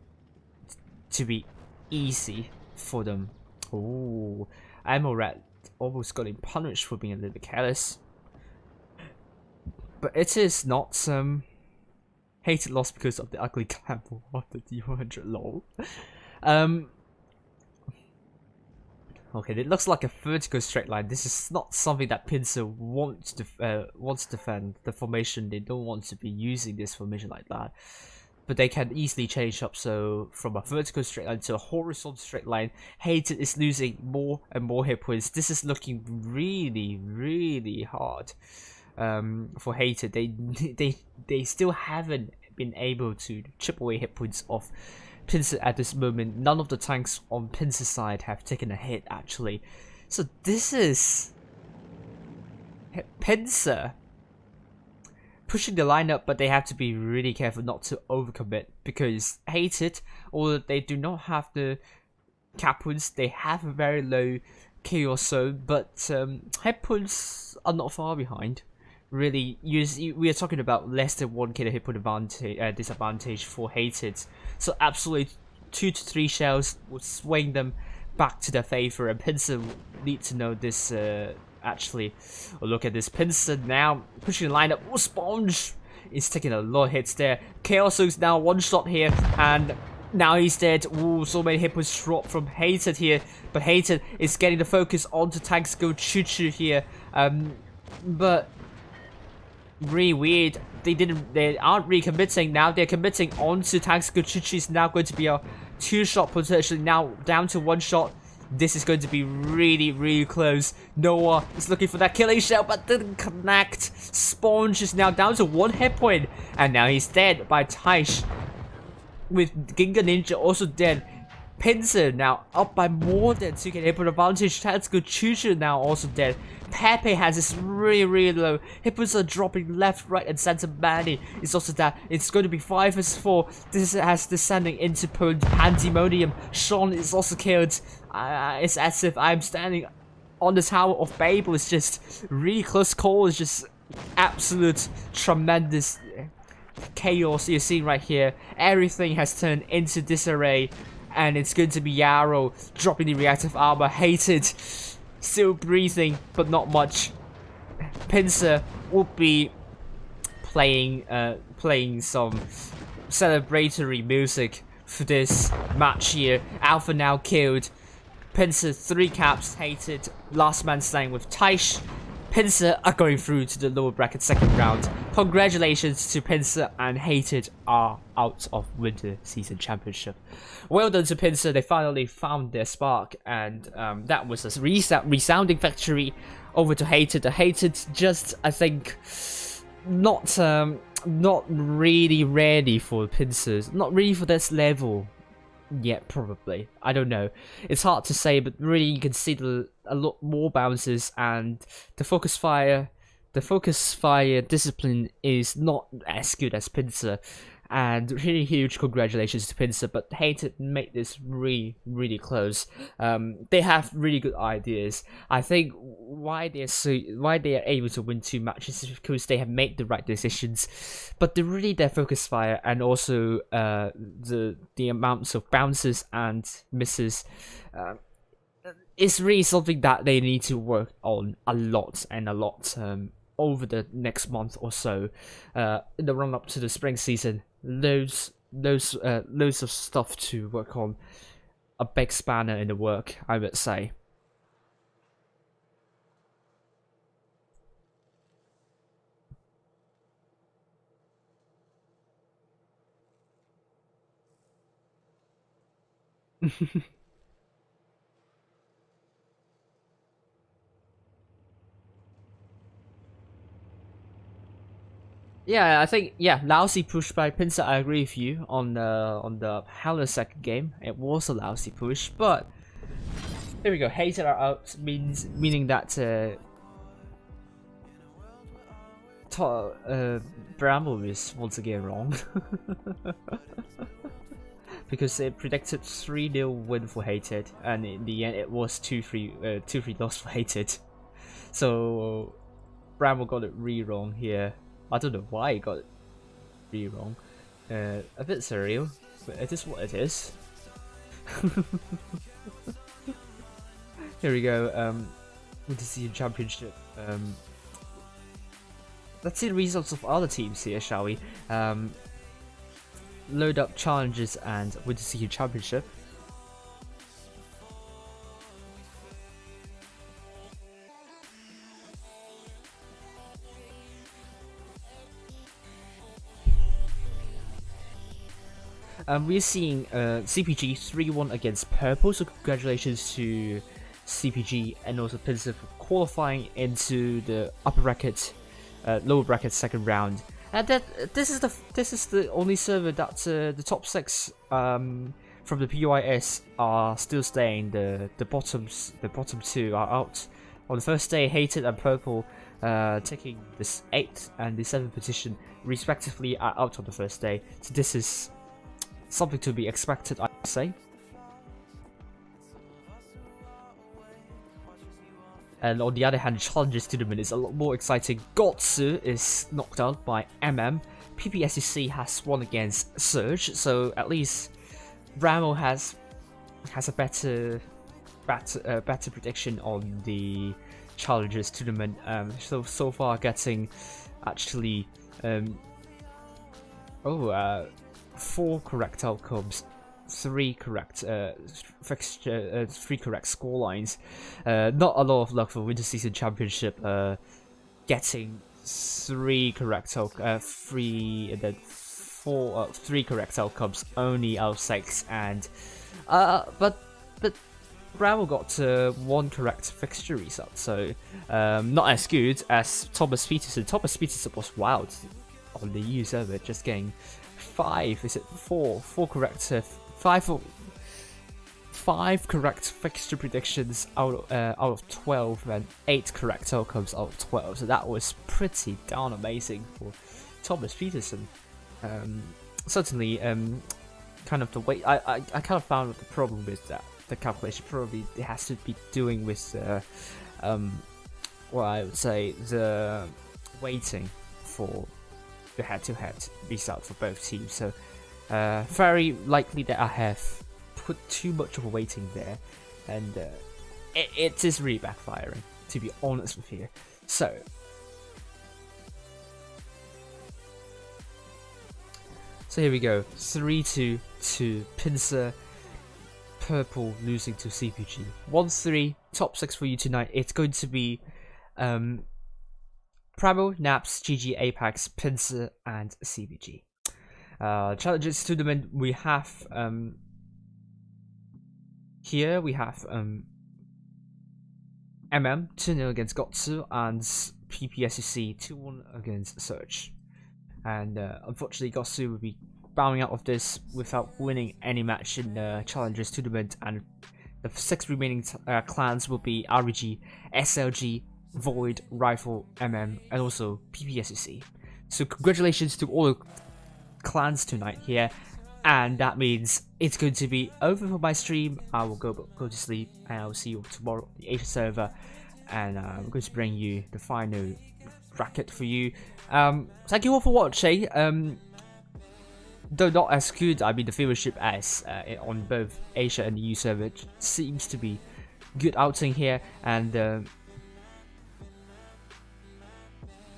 to be easy for them. Oh, Ammo Rat almost got him punished for being a little bit careless, but it is not Hated lost because of the ugly camel of the D100 lol. Okay, it looks like a vertical straight line. This is not something that Pincer wants to defend. The formation, they don't want to be using this formation like that. But they can easily change up, so from a vertical straight line to a horizontal straight line. Hated is losing more and more hit points. This is looking really, really hard for Hated. They still haven't been able to chip away hit points off Pincer at this moment. None of the tanks on Pincer's side have taken a hit actually. So this is Pincer pushing the lineup, but they have to be really careful not to overcommit, because Hated, although they do not have the cap points, they have a very low chaos zone, but head points are not far behind. Really, we are talking about less than 1k hit point advantage, disadvantage for Hated. So absolutely 2 to 3 shells would swing them back to their favor, and Pincer need to know this. Actually, look at this. Pincer now pushing the lineup. Oh, Sponge is taking a lot of hits there. Chaos Zone's now one shot here, and now he's dead. Ooh, so many hit points drop from Hated here, but Hated is getting the focus onto Tank Choo Choo here. But really weird. They aren't really committing. Now they're committing onto Tank Choo Choo. Is now going to be a 2-shot potentially, now down to 1 shot. This is going to be really close. Noah is looking for that killing shell, but didn't connect. Sponge is now down to 1 hit point, and now he's dead by Taish. With Ginga Ninja also dead. Pincer now up by more than 2k hit point advantage. Tatsuko Chuchu now also dead. Pepe has this really low. Hit points are dropping left, right, and center. Manny is also that. It's going to be 5 vs 4. This has descending into pandemonium. Sean is also killed. It's as if I'm standing on the Tower of Babel. It's just really close call. It's just absolute tremendous chaos you're seeing right here. Everything has turned into disarray. And it's going to be Yarrow dropping the reactive armor. Hated, still breathing, but not much. Pincer will be playing some celebratory music for this match here. Alpha now killed. Pincer 3 caps. Hated, last man standing with Taish. Pincer are going through to the lower bracket second round. Congratulations to Pincer, and Hated are out of Winter Season Championship. Well done to Pincer, they finally found their spark, and that was a resounding victory over to Hated. The Hated just, I think, not really ready for Pincers, not really for this level yet, probably. I don't know. It's hard to say, but really you can see a lot more bounces, and the focus fire discipline is not as good as Pincer. And really huge congratulations to Pincer, but Hated made this really close. They have really good ideas. I think why they are able to win 2 matches is because they have made the right decisions. But their focus fire, and also the amounts of bounces and misses, is really something that they need to work on a lot over the next month or so, in the run up to the spring season. Loads of stuff to work on. A big spanner in the work, I would say. Yeah, I think, lousy push by Pincer. I agree with you on the Howler second game. It was a lousy push, but here we go. Hated are out, meaning that PRAMO is once again wrong. Because it predicted 3-0 win for Hated, and in the end it was 2-3 loss for Hated. So PRAMO got it really wrong here. I don't know why he got it really wrong. A bit surreal, but it is what it is. Here we go. Winter Season Championship. Let's see the results of other teams here, shall we? Load up challenges and Winter Season Championship. We're seeing CPG 3-1 against PURPL, so congratulations to CPG and also Pincer for qualifying into the upper bracket, lower bracket second round. And this is the only server that the top 6 from the PUIS are still staying. The bottom 2 are out. On the first day, Hated and PURPL taking this 8th and the 7th position respectively out on the first day. So this is something to be expected, I'd say. And on the other hand, Challengers Tournament is a lot more exciting. Gotsu is knocked out by PPSCC has won against Surge, so at least PRAMO has a better prediction on the Challengers Tournament. So far getting actually 4 correct outcomes, 3 correct fixture, 3 correct score lines. Not a lot of luck for Winter Season Championship. Getting 3 correct 3 and then 3 correct outcomes only out of 6, and but PRAMO got 1 correct fixture result, so not as good as Thomas Peterson. Thomas Peterson was wild on the EU server, just getting 4 correct 5 correct fixture predictions out of 12 and 8 correct outcomes out of 12. So that was pretty darn amazing for Thomas Peterson. Certainly, kind of the way I kind of found the problem with that. The calculation probably it has to be doing with well, I would say the weighting for the head-to-head result for both teams. So very likely that I have put too much of a weighting there, and it is really backfiring, to be honest with you. So here we go, 3-2 to Pincer. PURPL losing to CPG. 1-3, top 6 for you tonight. It's going to be PRAMO, Naps, GG, Apex, Pincer, and CPG. Challenges Tournament, we have here we have MM 2-0 against Gotsu, and PPSCC 2-1 against Surge. And unfortunately, Gotsu will be bowing out of this without winning any match in the Challengers Tournament, and the 6 remaining clans will be ARWV, SLG, Void, Rifle, MM, and also PPSCC. So congratulations to all the clans tonight here, and that means it's going to be over for my stream. I will go to sleep, and I will see you tomorrow on the Asia server, and I'm going to bring you the final bracket for you. Thank you all for watching. Though not as good, I mean the viewership as on both Asia and the EU server seems to be good outing here, and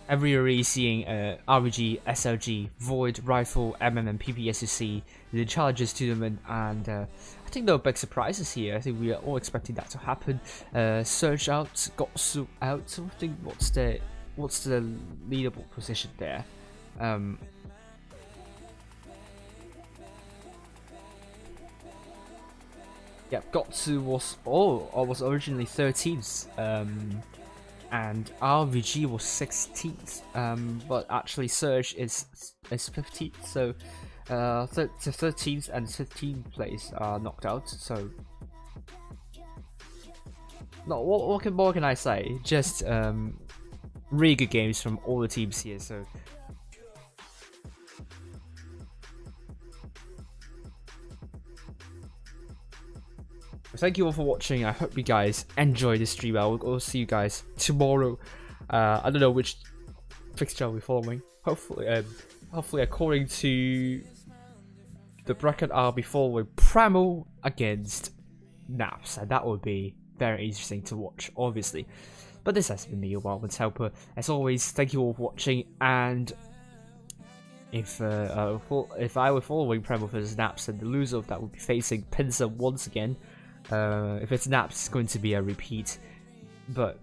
every year seeing RBG, SLG, Void, Rifle, MM, and PPSCC, the Challenges Tournament, and I think there are big surprises here. I think we are all expecting that to happen. Surge out, Gotsu out. So I think what's the leaderboard position there? Yep, Gotsu was originally 13th, and RVG was 16th, but actually Surge is 15th, so the 13th and 15th place are knocked out. So, no, what more can I say? Just really good games from all the teams here. So. Thank you all for watching. I hope you guys enjoy this stream. I will see you guys tomorrow. I don't know which fixture we're following. Hopefully according to the bracket, I'll be following PRAMO against Naps, and that would be very interesting to watch, obviously. But this has been me, your Wildoneshelper. As always, thank you all for watching. And if I were following PRAMO versus Naps, then the loser of that would be facing Pincer once again. If it's Naps, it's going to be a repeat, but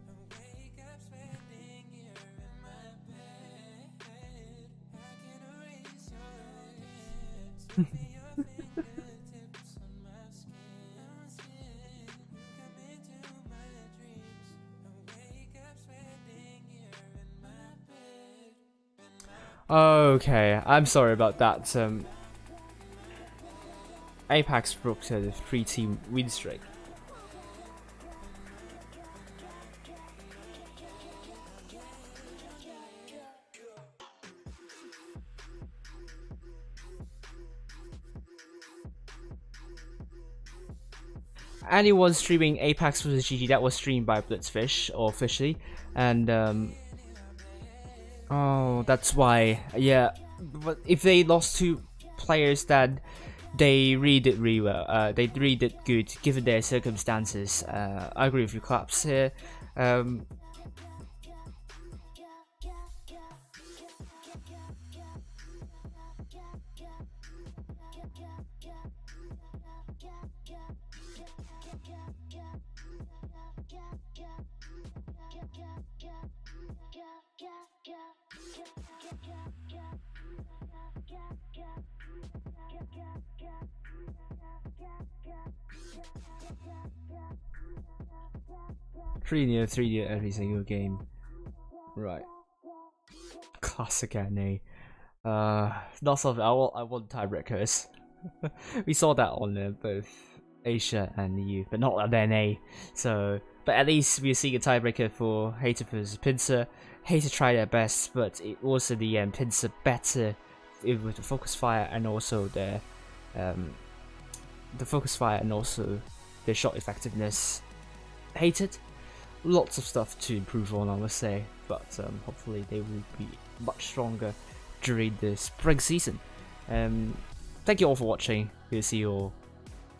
okay, I'm sorry about that. Apex broke the 3-team win streak. anyone streaming Apex vs GG, that was streamed by Blitzfish officially, and oh, that's why. Yeah, but if they lost 2 players, then they really did really well. They really did good given their circumstances. I agree with you, Claps here. 3-0 every single game. Right. Classic NA. Not something I want tiebreakers. We saw that on both Asia and EU, but not on NA. So, but at least we're seeing a tiebreaker for Hater versus Pincer. Hater tried their best, but it was in the end Pincer better with the focus fire and also the focus fire and also the shot effectiveness. Hated. Lots of stuff to improve on, I must say, but hopefully they will be much stronger during the spring season. Thank you all for watching. We'll see you all